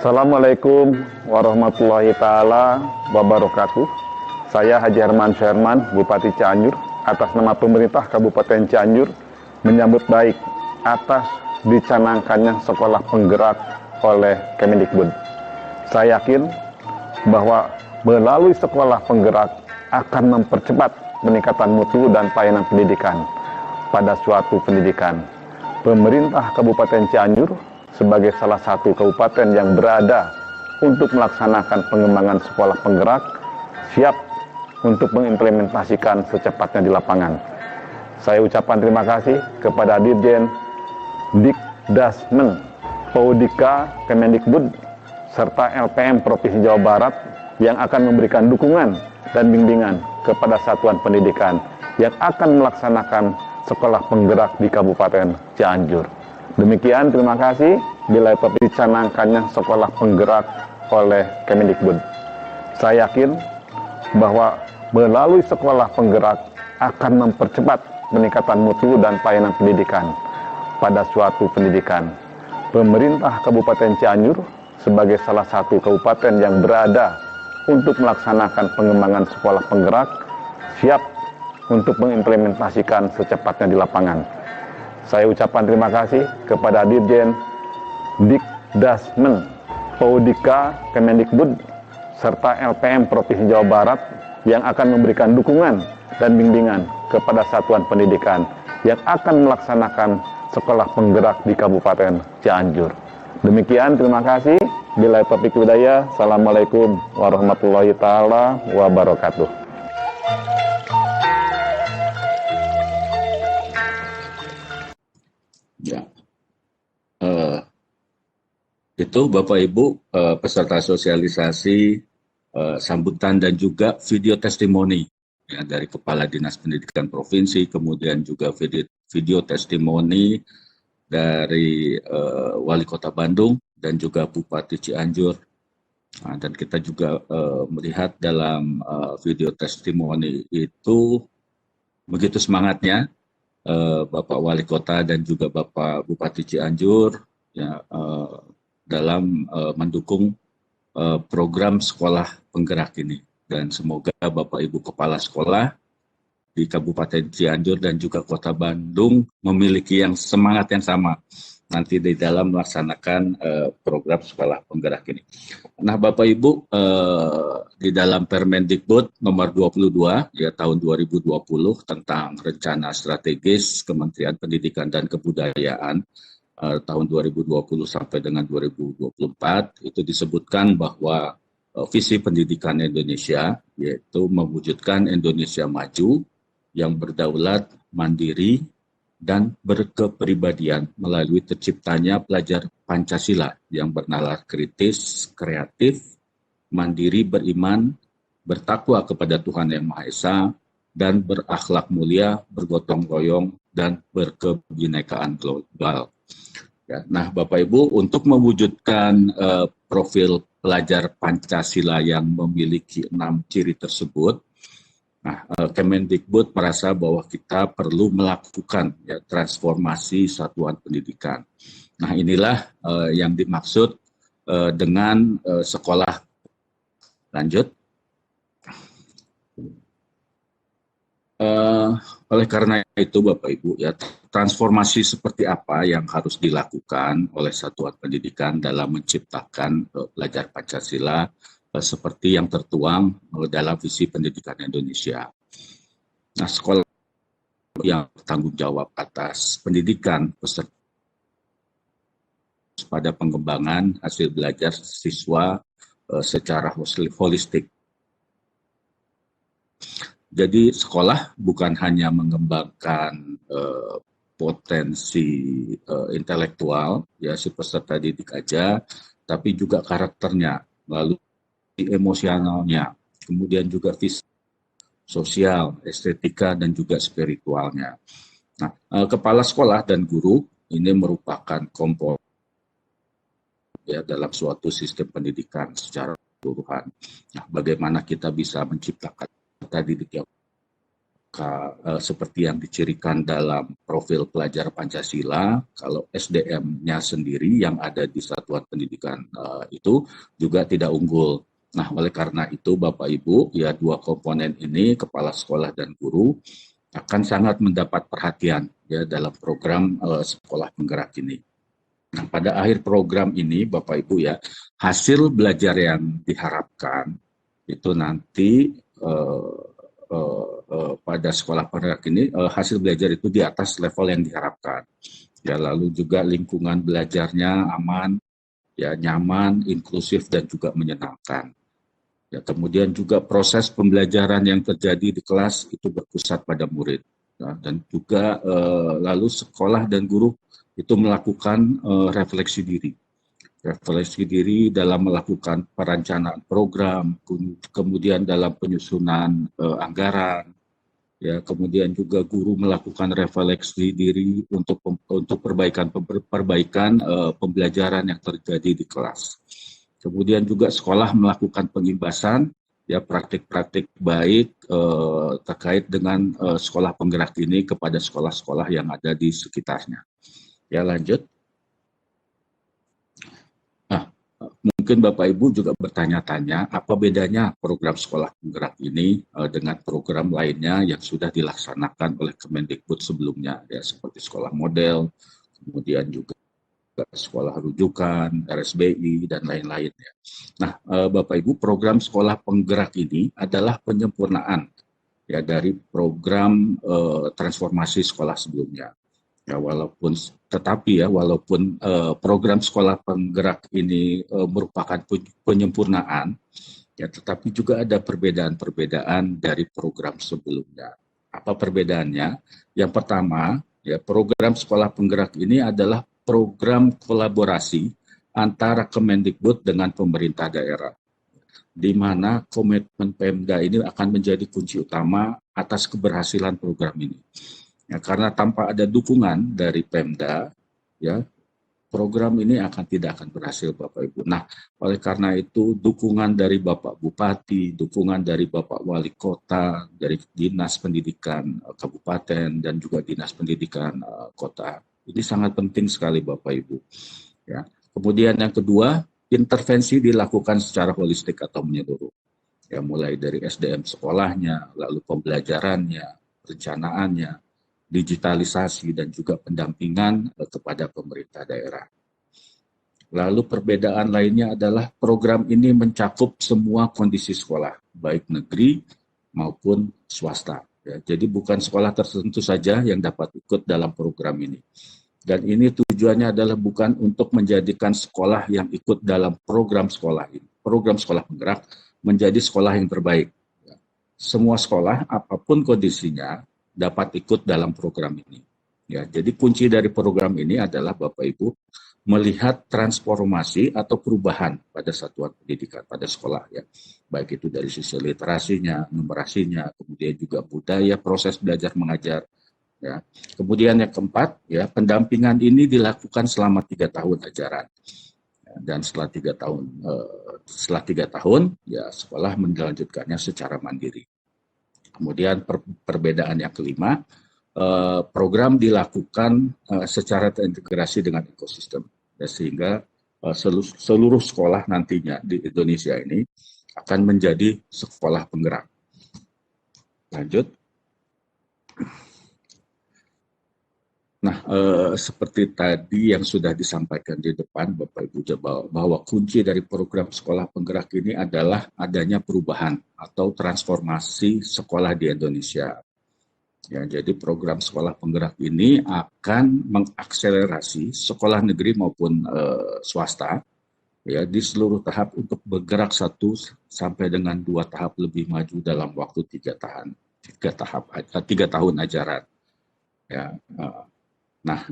Assalamualaikum warahmatullahi ta'ala wabarakatuh. Saya Haji Herman Sherman, Bupati Cianjur, atas nama pemerintah Kabupaten Cianjur menyambut baik atas dicanangkannya sekolah penggerak oleh Kemendikbud. Saya yakin bahwa melalui sekolah penggerak akan mempercepat peningkatan mutu dan pelayanan pendidikan pada suatu pendidikan. Pemerintah Kabupaten Cianjur sebagai salah satu kabupaten yang berada untuk melaksanakan pengembangan sekolah penggerak, siap untuk mengimplementasikan secepatnya di lapangan. Saya ucapkan terima kasih kepada Dirjen Dikdasmen, Paudika, Kemendikbud, serta LPM Provinsi Jawa Barat yang akan memberikan dukungan dan bimbingan kepada satuan pendidikan yang akan melaksanakan sekolah penggerak di Kabupaten Cianjur. Demikian, terima kasih. Bila dicanangkannya sekolah penggerak oleh Kemendikbud. Saya yakin bahwa melalui sekolah penggerak akan mempercepat peningkatan mutu dan pelayanan pendidikan pada suatu pendidikan. Pemerintah Kabupaten Cianjur sebagai salah satu kabupaten yang berada untuk melaksanakan pengembangan sekolah penggerak, siap untuk mengimplementasikan secepatnya di lapangan. Saya ucapkan terima kasih kepada Dirjen Dikdasmen, Paudika, Kemendikbud, serta LPM Provinsi Jawa Barat yang akan memberikan dukungan dan bimbingan kepada satuan pendidikan yang akan melaksanakan sekolah penggerak di Kabupaten Cianjur. Demikian, terima kasih. Bila topik budaya, Assalamualaikum warahmatullahi ta'ala wabarakatuh. itu Bapak Ibu peserta sosialisasi, sambutan dan juga video testimoni ya, dari Kepala Dinas Pendidikan Provinsi, kemudian juga video testimoni dari Wali Kota Bandung dan juga Bupati Cianjur. Nah, dan kita juga melihat dalam video testimoni itu begitu semangatnya Bapak Wali Kota dan juga Bapak Bupati Cianjur ya, dalam mendukung program sekolah penggerak ini. Dan semoga Bapak Ibu Kepala Sekolah di Kabupaten Cianjur dan juga Kota Bandung memiliki yang semangat yang sama nanti di dalam melaksanakan program sekolah penggerak ini. Nah Bapak Ibu, di dalam Permendikbud nomor 22 ya tahun 2020 tentang rencana strategis Kementerian Pendidikan dan Kebudayaan tahun 2020 sampai dengan 2024 itu disebutkan bahwa visi pendidikan Indonesia yaitu mewujudkan Indonesia maju yang berdaulat, mandiri, dan berkepribadian melalui terciptanya pelajar Pancasila yang bernalar kritis, kreatif, mandiri, beriman, bertakwa kepada Tuhan Yang Maha Esa, dan berakhlak mulia, bergotong royong, dan berkebinekaan global. Ya, nah, Bapak Ibu, untuk mewujudkan profil pelajar Pancasila yang memiliki 6 ciri tersebut, nah, Kemendikbud merasa bahwa kita perlu melakukan ya, transformasi satuan pendidikan. Nah, inilah yang dimaksud dengan sekolah. Lanjut. Oleh karena itu Bapak Ibu ya transformasi seperti apa yang harus dilakukan oleh satuan pendidikan dalam menciptakan pelajar Pancasila seperti yang tertuang dalam visi pendidikan Indonesia. Nah, sekolah yang bertanggung jawab atas pendidikan peserta pada pengembangan hasil belajar siswa secara holistik. Jadi sekolah bukan hanya mengembangkan potensi intelektual ya si peserta didik aja, tapi juga karakternya, lalu emosionalnya, kemudian juga fisik, sosial, estetika dan juga spiritualnya. Nah, kepala sekolah dan guru ini merupakan komponen ya dalam suatu sistem pendidikan secara keseluruhan. Nah, bagaimana kita bisa menciptakan didik yang seperti yang dicirikan dalam profil pelajar Pancasila, kalau SDM-nya sendiri yang ada di satuan pendidikan itu juga tidak unggul. Nah, oleh karena itu Bapak Ibu, ya dua komponen ini, kepala sekolah dan guru, akan sangat mendapat perhatian ya dalam program sekolah penggerak ini. Nah, pada akhir program ini Bapak Ibu ya, hasil belajar yang diharapkan itu nanti pada sekolah penggerak ini hasil belajar itu di atas level yang diharapkan. Ya, lalu juga lingkungan belajarnya aman, ya nyaman, inklusif dan juga menyenangkan. Ya, kemudian juga proses pembelajaran yang terjadi di kelas itu berpusat pada murid. Nah, dan juga lalu sekolah dan guru itu melakukan refleksi diri. Refleksi diri dalam melakukan perencanaan program, kemudian dalam penyusunan anggaran, ya kemudian juga guru melakukan refleksi diri untuk perbaikan pembelajaran yang terjadi di kelas. Kemudian juga sekolah melakukan pengimbasan ya praktik-praktik baik terkait dengan sekolah penggerak ini kepada sekolah-sekolah yang ada di sekitarnya. Ya, lanjut. Mungkin Bapak Ibu juga bertanya-tanya apa bedanya program sekolah penggerak ini dengan program lainnya yang sudah dilaksanakan oleh Kemendikbud sebelumnya ya seperti sekolah model, kemudian juga sekolah rujukan, RSBI dan lain-lain ya. Nah, Bapak Ibu, program sekolah penggerak ini adalah penyempurnaan ya dari program transformasi sekolah sebelumnya. Ya, walaupun program sekolah penggerak ini merupakan penyempurnaan, ya, tetapi juga ada perbedaan-perbedaan dari program sebelumnya. Apa perbedaannya? Yang pertama, ya program sekolah penggerak ini adalah program kolaborasi antara Kemendikbud dengan pemerintah daerah, di mana komitmen Pemda ini akan menjadi kunci utama atas keberhasilan program ini. Ya, karena tanpa ada dukungan dari Pemda, ya, program ini tidak akan berhasil, Bapak Ibu. Nah, oleh karena itu dukungan dari Bapak Bupati, dukungan dari Bapak Wali Kota, dari Dinas Pendidikan Kabupaten dan juga Dinas Pendidikan Kota, ini sangat penting sekali, Bapak Ibu. Ya. Kemudian yang kedua, intervensi dilakukan secara holistik atau menyeluruh. Ya, mulai dari SDM sekolahnya, lalu pembelajarannya, perencanaannya, digitalisasi, dan juga pendampingan kepada pemerintah daerah. Lalu perbedaan lainnya adalah program ini mencakup semua kondisi sekolah, baik negeri maupun swasta. Ya, jadi bukan sekolah tertentu saja yang dapat ikut dalam program ini. Dan ini tujuannya adalah bukan untuk menjadikan sekolah yang ikut dalam program sekolah ini, program sekolah penggerak, menjadi sekolah yang terbaik. Ya. Semua sekolah, apapun kondisinya, dapat ikut dalam program ini. Ya, jadi kunci dari program ini adalah Bapak Ibu melihat transformasi atau perubahan pada satuan pendidikan, pada sekolah, ya, baik itu dari sisi literasinya, numerasinya, kemudian juga budaya, proses belajar mengajar. Ya. Kemudian yang keempat, ya, pendampingan ini dilakukan selama 3 tahun ajaran. Ya, dan setelah 3 tahun, ya, sekolah melanjutkannya secara mandiri. Kemudian perbedaan yang kelima, program dilakukan secara terintegrasi dengan ekosistem, ya, sehingga seluruh sekolah nantinya di Indonesia ini akan menjadi sekolah penggerak. Lanjut. Nah, seperti tadi yang sudah disampaikan di depan Bapak Ibu, bahwa kunci dari program sekolah penggerak ini adalah adanya perubahan atau transformasi sekolah di Indonesia. Ya, jadi program sekolah penggerak ini akan mengakselerasi sekolah negeri maupun swasta, ya, di seluruh tahap untuk bergerak 1 sampai dengan 2 tahap lebih maju dalam waktu 3 tahun ajaran. Ya, nah,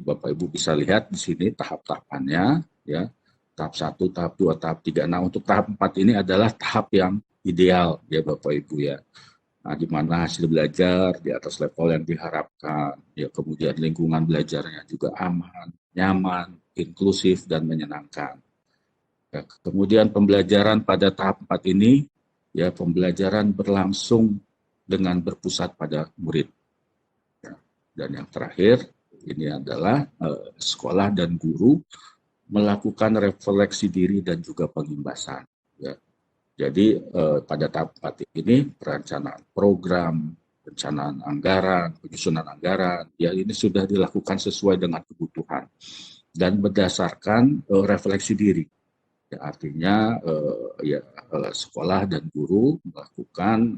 Bapak Ibu bisa lihat di sini tahap-tahapannya, ya, tahap 1, tahap 2, tahap 3. Nah, untuk tahap 4 ini adalah tahap yang ideal, ya Bapak Ibu, ya. Nah, di mana hasil belajar di atas level yang diharapkan, ya, kemudian lingkungan belajarnya juga aman, nyaman, inklusif, dan menyenangkan. Ya, kemudian pembelajaran pada tahap 4 ini, ya, pembelajaran berlangsung dengan berpusat pada murid. Ya, dan yang terakhir, ini adalah sekolah dan guru melakukan refleksi diri dan juga pengimbasan. Ya. Jadi pada tahap 4 ini perencanaan program, perencanaan anggaran, penyusunan anggaran, ya, ini sudah dilakukan sesuai dengan kebutuhan dan berdasarkan refleksi diri. Ya, artinya sekolah dan guru melakukan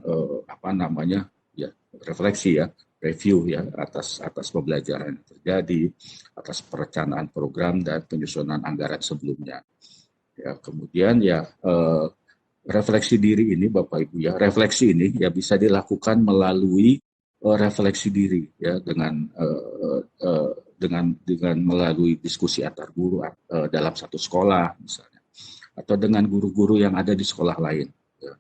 refleksi, ya, review, ya, atas pembelajaran yang terjadi, atas perencanaan program dan penyusunan anggaran sebelumnya. Ya, kemudian, ya, refleksi diri ini, Bapak Ibu, ya, refleksi ini, ya, bisa dilakukan melalui refleksi diri, ya, dengan melalui diskusi antar guru dalam satu sekolah misalnya, atau dengan guru-guru yang ada di sekolah lain. Ya.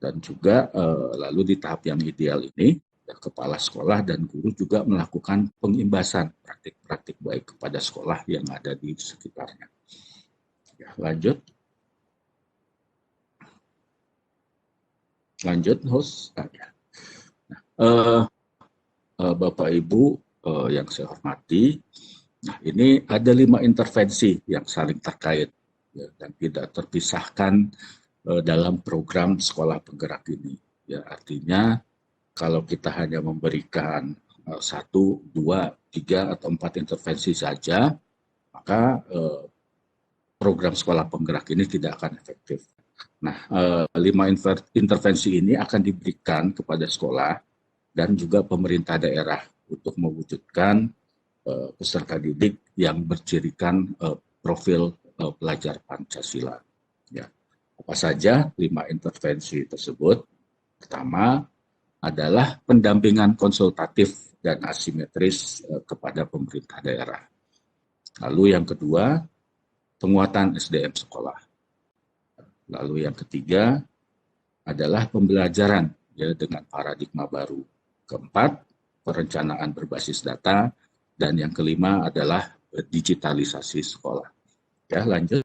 Dan juga lalu di tahap yang ideal ini, ya, kepala sekolah dan guru juga melakukan pengimbasan praktik-praktik baik kepada sekolah yang ada di sekitarnya. Ya, lanjut, host. Bapak Ibu yang saya hormati, nah, ini ada 5 intervensi yang saling terkait, ya, dan tidak terpisahkan dalam program sekolah penggerak ini. Ya, artinya kalau kita hanya memberikan 1, 2, 3, atau 4 intervensi saja, maka program sekolah penggerak ini tidak akan efektif. Nah, 5 intervensi ini akan diberikan kepada sekolah dan juga pemerintah daerah untuk mewujudkan peserta didik yang bercirikan profil pelajar Pancasila. Ya. Apa saja 5 intervensi tersebut? Pertama adalah pendampingan konsultatif dan asimetris kepada pemerintah daerah. Lalu yang kedua, penguatan SDM sekolah. Lalu yang ketiga adalah pembelajaran ya dengan paradigma baru. Keempat, perencanaan berbasis data, dan yang kelima adalah digitalisasi sekolah. Ya, lanjut.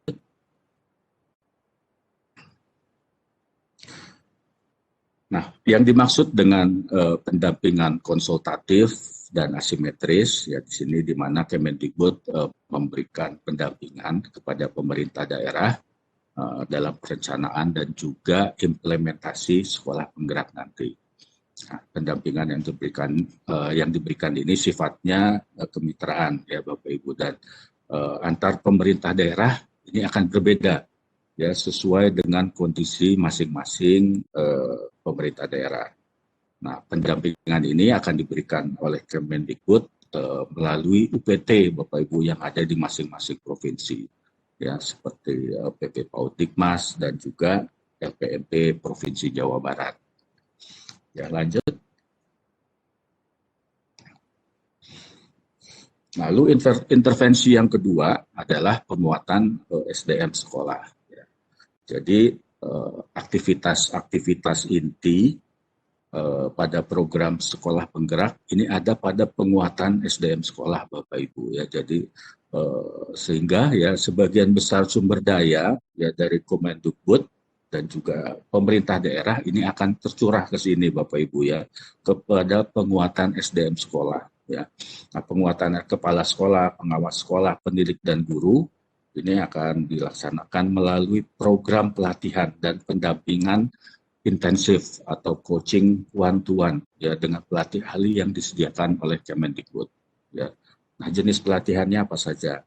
Nah, yang dimaksud dengan pendampingan konsultatif dan asimetris ya di sini di mana Kemendikbud memberikan pendampingan kepada pemerintah daerah dalam perencanaan dan juga implementasi sekolah penggerak nanti. Nah, pendampingan yang diberikan ini sifatnya kemitraan ya Bapak Ibu, dan antar pemerintah daerah ini akan berbeda ya sesuai dengan kondisi masing-masing pemerintah daerah. Nah, pendampingan ini akan diberikan oleh Kemendikbud melalui UPT Bapak Ibu yang ada di masing-masing provinsi ya seperti PP Paudikmas dan juga LPMP Provinsi Jawa Barat. Ya, lanjut. Lalu intervensi yang kedua adalah penguatan SDM sekolah. Ya. Jadi aktivitas-aktivitas inti pada program sekolah penggerak ini ada pada penguatan SDM sekolah Bapak Ibu ya. Jadi sehingga ya sebagian besar sumber daya ya dari Kemendikbud dan juga pemerintah daerah ini akan tercurah ke sini Bapak Ibu ya kepada penguatan SDM sekolah ya. Nah, penguatan kepala sekolah, pengawas sekolah, pendidik dan guru ini akan dilaksanakan melalui program pelatihan dan pendampingan intensif atau coaching one-to-one ya dengan pelatih ahli yang disediakan oleh Kemendikbud ya. Nah, jenis pelatihannya apa saja?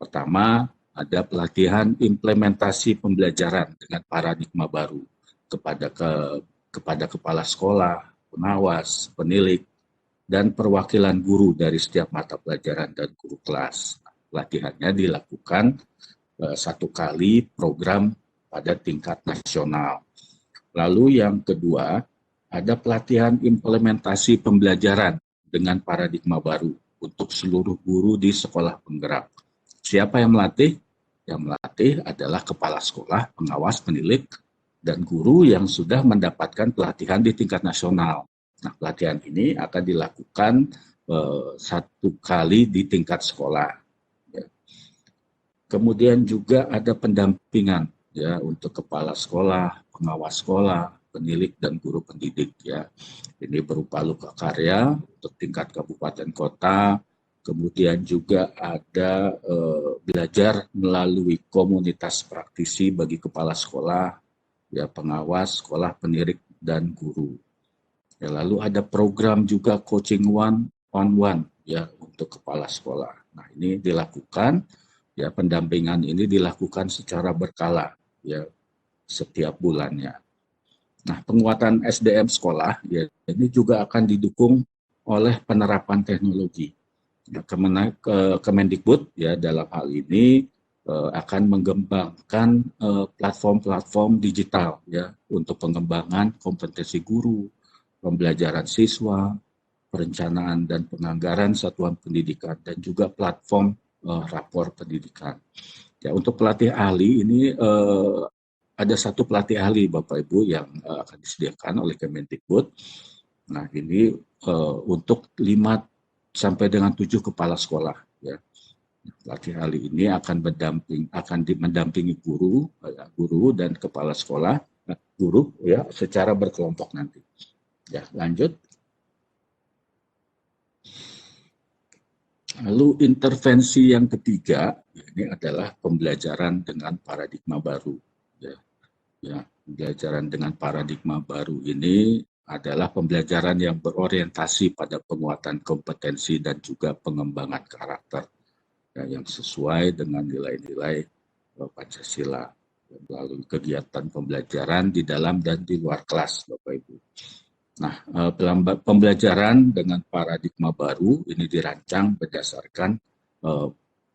Pertama, ada pelatihan implementasi pembelajaran dengan paradigma baru kepada kepala sekolah, pengawas, penilik, dan perwakilan guru dari setiap mata pelajaran dan guru kelas. Pelatihannya dilakukan 1 kali program pada tingkat nasional. Lalu yang kedua, ada pelatihan implementasi pembelajaran dengan paradigma baru untuk seluruh guru di sekolah penggerak. Siapa yang melatih? Yang melatih adalah kepala sekolah, pengawas, penilik, dan guru yang sudah mendapatkan pelatihan di tingkat nasional. Nah, pelatihan ini akan dilakukan 1 kali di tingkat sekolah. Ya. Kemudian juga ada pendampingan ya untuk kepala sekolah, pengawas sekolah, penilik dan guru pendidik ya. Ini berupa lokakarya untuk tingkat kabupaten kota. Kemudian juga ada belajar melalui komunitas praktisi bagi kepala sekolah, ya pengawas sekolah, penilik dan guru. Ya, lalu ada program juga coaching one-on-one ya untuk kepala sekolah. Nah, ini dilakukan ya pendampingan ini dilakukan secara berkala ya setiap bulannya. Nah, penguatan SDM sekolah ya ini juga akan didukung oleh penerapan teknologi. Ya, Kemendikbud ya dalam hal ini akan mengembangkan platform-platform digital ya untuk pengembangan kompetensi guru, pembelajaran siswa, perencanaan dan penganggaran satuan pendidikan dan juga platform rapor pendidikan. Ya, untuk pelatih ahli ini ada 1 pelatih ahli Bapak Ibu yang akan disediakan oleh Kemendikbud. Nah, ini untuk 5 sampai dengan 7 kepala sekolah ya. Pelatih ahli ini akan mendampingi guru dan kepala sekolah, guru ya secara berkelompok nanti. Ya, lanjut. Lalu intervensi yang ketiga ini adalah pembelajaran dengan paradigma baru. Ya, pembelajaran dengan paradigma baru ini adalah pembelajaran yang berorientasi pada penguatan kompetensi dan juga pengembangan karakter ya, yang sesuai dengan nilai-nilai Pancasila melalui kegiatan pembelajaran di dalam dan di luar kelas Bapak Ibu. Nah, pembelajaran dengan paradigma baru ini dirancang berdasarkan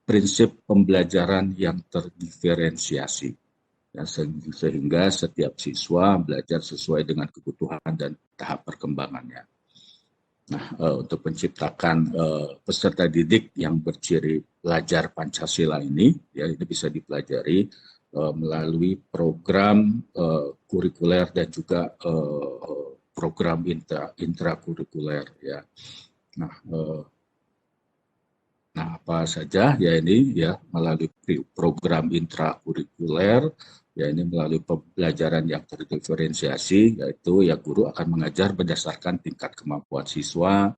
prinsip pembelajaran yang terdiferensiasi. Ya, sehingga setiap siswa belajar sesuai dengan kebutuhan dan tahap perkembangannya. Nah, untuk menciptakan peserta didik yang berciri pelajar Pancasila ini, ya ini bisa dipelajari melalui program kurikuler dan juga program intrakurikuler, ya. Nah, apa saja ya ini ya melalui program intrakurikuler. Ya ini melalui pembelajaran yang terdiferensiasi, yaitu ya guru akan mengajar berdasarkan tingkat kemampuan siswa,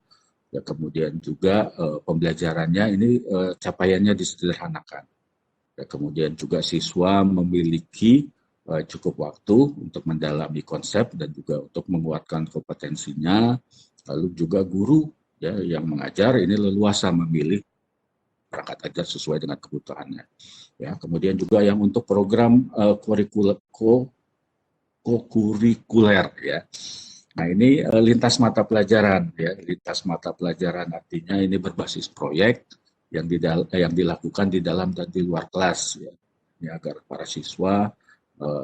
ya kemudian juga pembelajarannya ini capaiannya disederhanakan. Ya, kemudian juga siswa memiliki cukup waktu untuk mendalami konsep dan juga untuk menguatkan kompetensinya. Lalu juga guru ya yang mengajar ini leluasa memilih perangkat ajar sesuai dengan kebutuhannya. Ya, kemudian juga yang untuk program kurikuler ya. Nah, ini lintas mata pelajaran ya. Lintas mata pelajaran artinya ini berbasis proyek yang dilakukan di dalam dan di luar kelas ya. Ini agar para siswa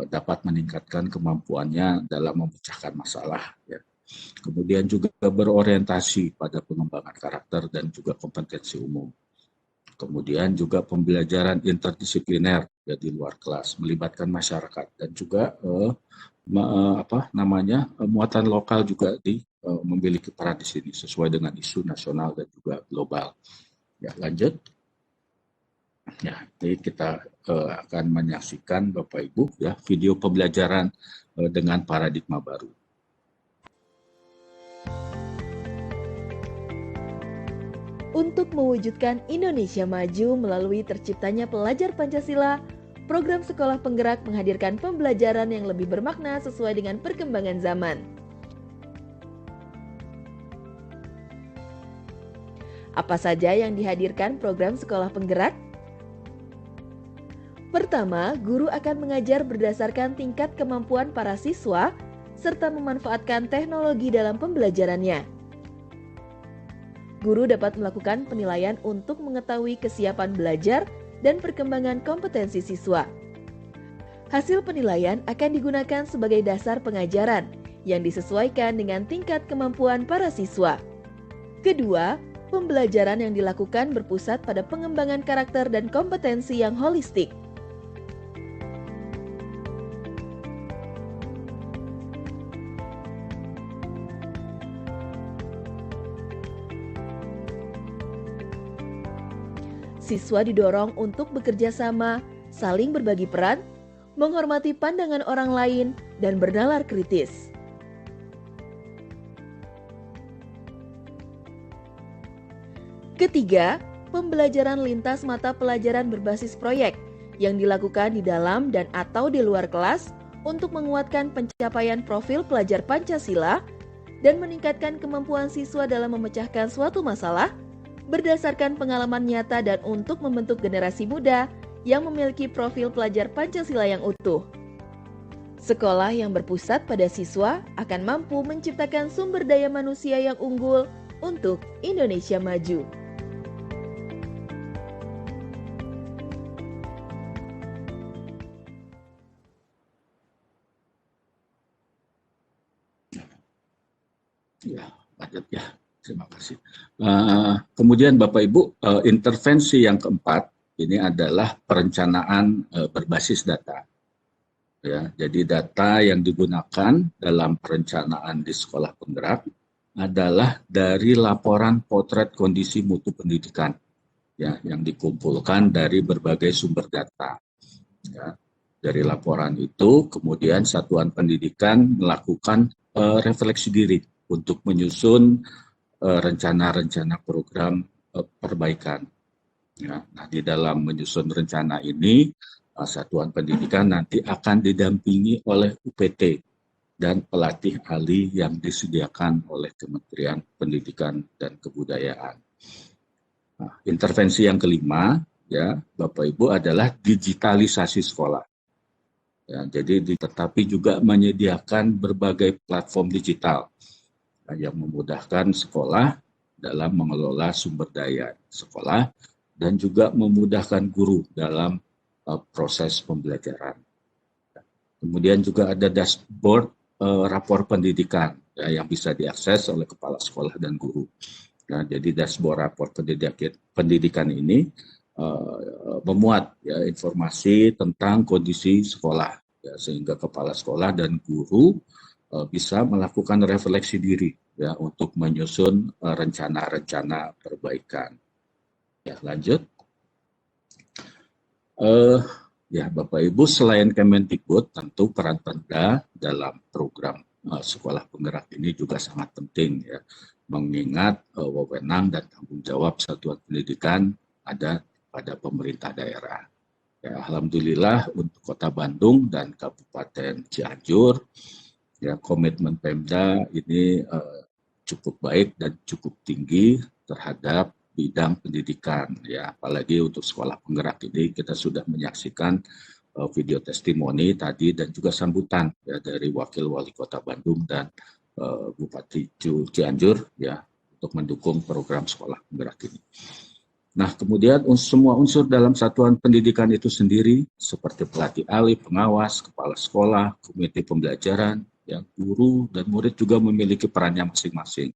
dapat meningkatkan kemampuannya dalam memecahkan masalah ya. Kemudian juga berorientasi pada pengembangan karakter dan juga kompetensi umum. Kemudian juga pembelajaran interdisipliner ya di luar kelas, melibatkan masyarakat dan juga muatan lokal juga memiliki peran di sini sesuai dengan isu nasional dan juga global. Ya, lanjut. Ya, ini kita akan menyaksikan Bapak Ibu ya video pembelajaran dengan paradigma baru. Untuk mewujudkan Indonesia maju melalui terciptanya pelajar Pancasila, program Sekolah Penggerak menghadirkan pembelajaran yang lebih bermakna sesuai dengan perkembangan zaman. Apa saja yang dihadirkan program Sekolah Penggerak? Pertama, guru akan mengajar berdasarkan tingkat kemampuan para siswa serta memanfaatkan teknologi dalam pembelajarannya. Guru dapat melakukan penilaian untuk mengetahui kesiapan belajar dan perkembangan kompetensi siswa. Hasil penilaian akan digunakan sebagai dasar pengajaran yang disesuaikan dengan tingkat kemampuan para siswa. Kedua, pembelajaran yang dilakukan berpusat pada pengembangan karakter dan kompetensi yang holistik. Siswa didorong untuk bekerja sama, saling berbagi peran, menghormati pandangan orang lain, dan bernalar kritis. Ketiga, pembelajaran lintas mata pelajaran berbasis proyek yang dilakukan di dalam dan atau di luar kelas untuk menguatkan pencapaian profil pelajar Pancasila dan meningkatkan kemampuan siswa dalam memecahkan suatu masalah berdasarkan pengalaman nyata dan untuk membentuk generasi muda yang memiliki profil pelajar Pancasila yang utuh. Sekolah yang berpusat pada siswa akan mampu menciptakan sumber daya manusia yang unggul untuk Indonesia maju. Ya, lanjut ya. Terima kasih. Kemudian Bapak Ibu, intervensi yang keempat ini adalah perencanaan berbasis data. Ya, jadi data yang digunakan dalam perencanaan di sekolah penggerak adalah dari laporan potret kondisi mutu pendidikan, ya, yang dikumpulkan dari berbagai sumber data. Ya, dari laporan itu, kemudian satuan pendidikan melakukan refleksi diri untuk menyusun rencana-rencana program perbaikan. Ya, nah, di dalam menyusun rencana ini, satuan pendidikan nanti akan didampingi oleh UPT dan pelatih ahli yang disediakan oleh Kementerian Pendidikan dan Kebudayaan. Nah, intervensi yang kelima, ya, Bapak Ibu, adalah digitalisasi sekolah. Ya, jadi tetapi juga menyediakan berbagai platform digital yang memudahkan sekolah dalam mengelola sumber daya sekolah dan juga memudahkan guru dalam proses pembelajaran. Kemudian juga ada dashboard rapor pendidikan ya, yang bisa diakses oleh kepala sekolah dan guru. Nah, jadi dashboard rapor pendidikan ini memuat ya, informasi tentang kondisi sekolah ya, sehingga kepala sekolah dan guru bisa melakukan refleksi diri ya untuk menyusun rencana-rencana perbaikan. Ya, lanjut. Ya, Bapak Ibu, selain Kemendikbud, tentu peran Pemda dalam program sekolah penggerak ini juga sangat penting ya, mengingat wewenang dan tanggung jawab satuan pendidikan ada pada pemerintah daerah. Ya, alhamdulillah untuk Kota Bandung dan Kabupaten Cianjur, ya komitmen Pemda ini cukup baik dan cukup tinggi terhadap bidang pendidikan ya, apalagi untuk sekolah penggerak ini kita sudah menyaksikan video testimoni tadi dan juga sambutan ya dari Wakil Wali Kota Bandung dan Bupati Cianjur ya untuk mendukung program sekolah penggerak ini. Nah, kemudian semua unsur dalam satuan pendidikan itu sendiri seperti pelatih ahli, pengawas, kepala sekolah, komite pembelajaran, ya, guru dan murid juga memiliki perannya masing-masing.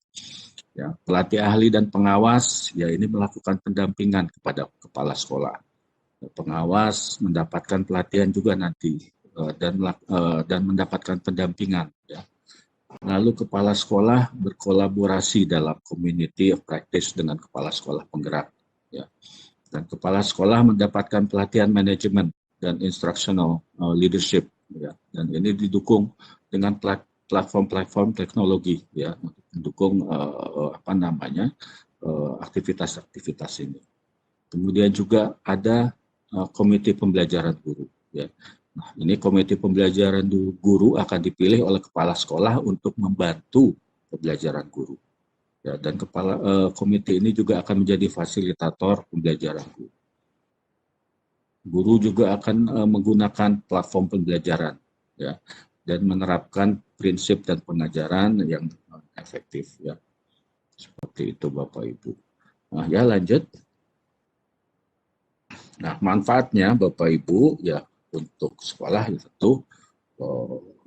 Ya, pelatih ahli dan pengawas ya ini melakukan pendampingan kepada kepala sekolah. Pengawas mendapatkan pelatihan juga nanti dan mendapatkan pendampingan. Ya. Lalu kepala sekolah berkolaborasi dalam community of practice dengan kepala sekolah penggerak. Ya. Dan kepala sekolah mendapatkan pelatihan manajemen dan instructional leadership. Ya. Dan ini didukung dengan platform-platform teknologi ya untuk mendukung aktivitas-aktivitas ini. Kemudian juga ada komite pembelajaran guru ya. Nah, ini komite pembelajaran guru akan dipilih oleh kepala sekolah untuk membantu pembelajaran guru. Ya, dan komite ini juga akan menjadi fasilitator pembelajaran guru. Guru juga akan menggunakan platform pembelajaran ya dan menerapkan prinsip dan pengajaran yang efektif ya. Seperti itu Bapak Ibu. Nah, ya lanjut. Nah, manfaatnya Bapak Ibu ya untuk sekolah ya tentu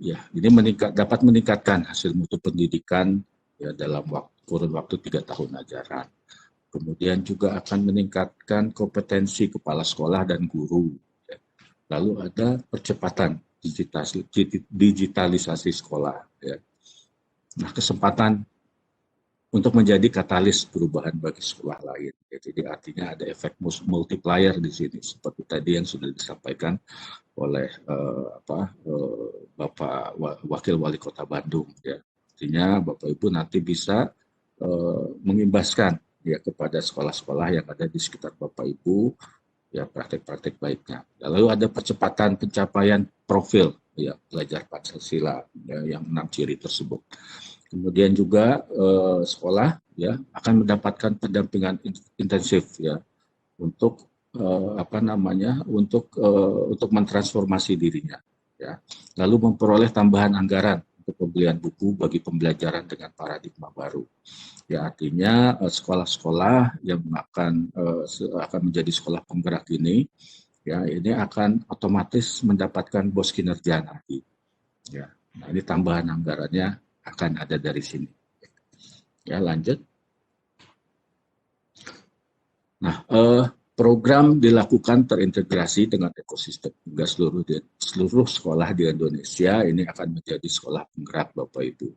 ya ini dapat meningkatkan hasil mutu pendidikan ya dalam kurun waktu 3 tahun ajaran. Kemudian juga akan meningkatkan kompetensi kepala sekolah dan guru. Ya. Lalu ada percepatan digitalisasi sekolah. Ya. Nah, kesempatan untuk menjadi katalis perubahan bagi sekolah lain. Ya, jadi artinya ada efek multiplier di sini, seperti tadi yang sudah disampaikan oleh Bapak Wakil Wali Kota Bandung. Ya. Artinya Bapak Ibu nanti bisa mengimbaskan ya kepada sekolah-sekolah yang ada di sekitar Bapak Ibu ya praktek-praktek baiknya. Lalu ada percepatan pencapaian profil ya pelajar Pancasila ya, yang 6 ciri tersebut. Kemudian juga sekolah ya akan mendapatkan pendampingan intensif ya untuk untuk mentransformasi dirinya ya. Lalu memperoleh tambahan anggaran untuk pembelian buku bagi pembelajaran dengan paradigma baru. Ya artinya sekolah-sekolah yang akan menjadi sekolah penggerak ini ya ini akan otomatis mendapatkan bos kinerja nanti. Ya. Nah, ini tambahan anggarannya akan ada dari sini. Ya, lanjut. Nah, program dilakukan terintegrasi dengan ekosistem hingga seluruh sekolah di Indonesia ini akan menjadi sekolah penggerak Bapak Ibu.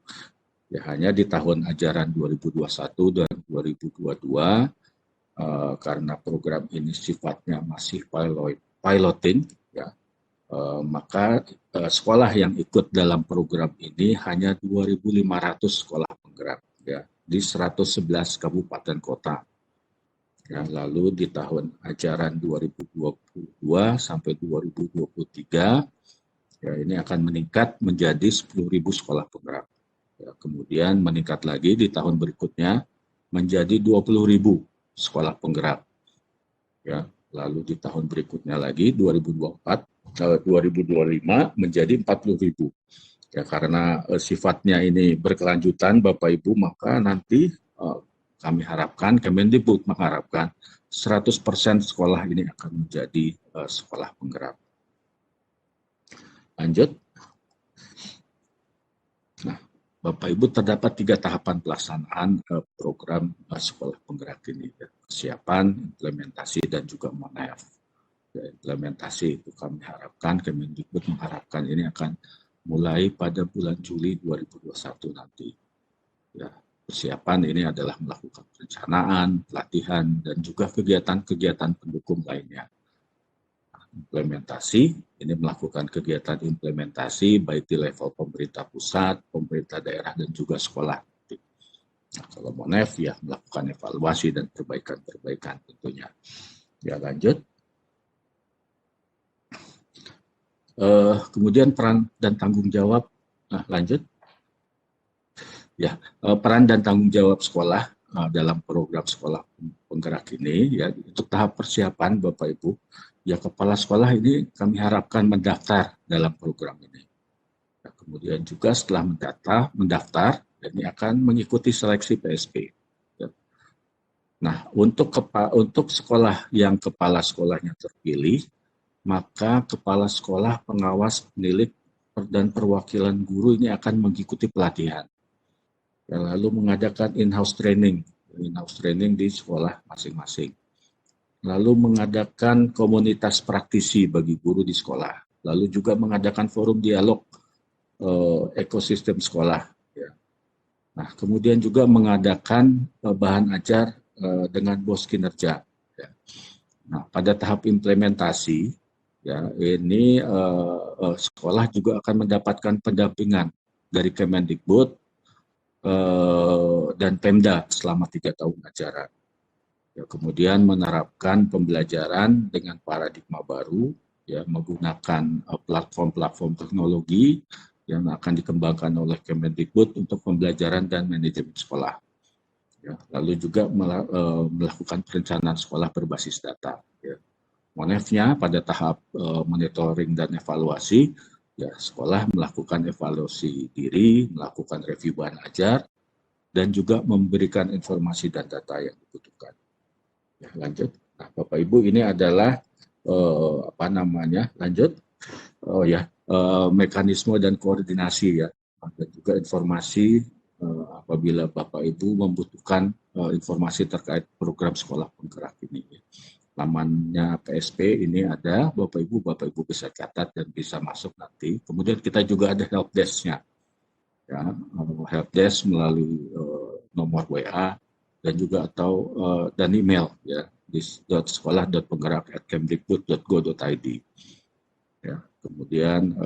Ya, hanya di tahun ajaran 2021 dan 2022 karena program ini sifatnya masih piloting ya. Maka sekolah yang ikut dalam program ini hanya 2.500 sekolah penggerak ya di 111 kabupaten kota. Ya, lalu di tahun ajaran 2022 sampai 2023 ya ini akan meningkat menjadi 10.000 sekolah penggerak. Ya, kemudian meningkat lagi di tahun berikutnya menjadi 20.000 sekolah penggerak. Ya, lalu di tahun berikutnya lagi 2025 menjadi 40.000. Ya, karena sifatnya ini berkelanjutan Bapak Ibu, maka nanti kami harapkan, Kemendikbud mengharapkan 100% sekolah ini akan menjadi sekolah penggerak. Lanjut. Bapak Ibu, terdapat 3 tahapan pelaksanaan program sekolah penggerak ini, ya. Persiapan, implementasi, dan juga MONEF. Ya, implementasi itu kami harapkan, Kemendikbud mengharapkan ini akan mulai pada bulan Juli 2021 nanti. Ya, persiapan ini adalah melakukan perencanaan, pelatihan, dan juga kegiatan-kegiatan pendukung lainnya. Implementasi, ini melakukan kegiatan implementasi baik di level pemerintah pusat, pemerintah daerah, dan juga sekolah. Nah, kalau MONEF ya melakukan evaluasi dan perbaikan-perbaikan tentunya. Ya, lanjut. Kemudian peran dan tanggung jawab, lanjut. Ya, peran dan tanggung jawab sekolah dalam program sekolah penggerak ini, ya, untuk tahap persiapan Bapak Ibu, ya kepala sekolah ini kami harapkan mendaftar dalam program ini. Nah, kemudian juga setelah mendaftar, ini akan mengikuti seleksi PSP. Ya. Nah, untuk sekolah yang kepala sekolahnya terpilih, maka kepala sekolah, pengawas, penilik, dan perwakilan guru ini akan mengikuti pelatihan. Ya, lalu mengadakan in-house training di sekolah masing-masing. Lalu mengadakan komunitas praktisi bagi guru di sekolah. Lalu juga mengadakan forum dialog ekosistem sekolah. Ya. Nah, kemudian juga mengadakan bahan ajar dengan bos kinerja. Ya. Nah, pada tahap implementasi, ya, ini sekolah juga akan mendapatkan pendampingan dari Kemendikbud dan Pemda selama 3 tahun ajaran. Ya, kemudian menerapkan pembelajaran dengan paradigma baru, ya, menggunakan platform-platform teknologi yang akan dikembangkan oleh Kemendikbud untuk pembelajaran dan manajemen sekolah. Ya, lalu juga melakukan perencanaan sekolah berbasis data. Ya. MONEF-nya pada tahap monitoring dan evaluasi, ya, sekolah melakukan evaluasi diri, melakukan review bahan ajar, dan juga memberikan informasi dan data yang dibutuhkan. Ya, lanjut. Nah, Bapak Ibu, ini adalah lanjut. Mekanisme dan koordinasi, ya, dan juga informasi apabila Bapak Ibu membutuhkan informasi terkait program sekolah penggerak ini. Lamannya PSP ini ada, Bapak Ibu bisa catat dan bisa masuk nanti. Kemudian kita juga ada helpdesk-nya, ya, helpdesk melalui nomor WA dan juga dan email, ya, di sekolah.penggerak@kemdikbud.go.id. Ya, kemudian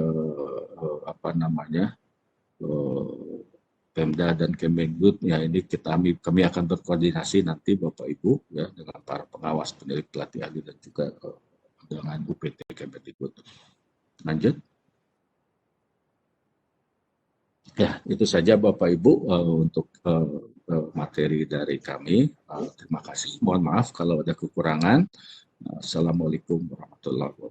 Pemda dan Kemendikbud, ya, ini kami akan berkoordinasi nanti Bapak Ibu, ya, dengan para pengawas, penilik, pelatih ahli, dan juga dengan UPT Kemendikbud. Lanjut. Ya, itu saja Bapak Ibu untuk materi dari kami. Terima kasih. Mohon maaf kalau ada kekurangan. Assalamualaikum warahmatullahi wabarakatuh.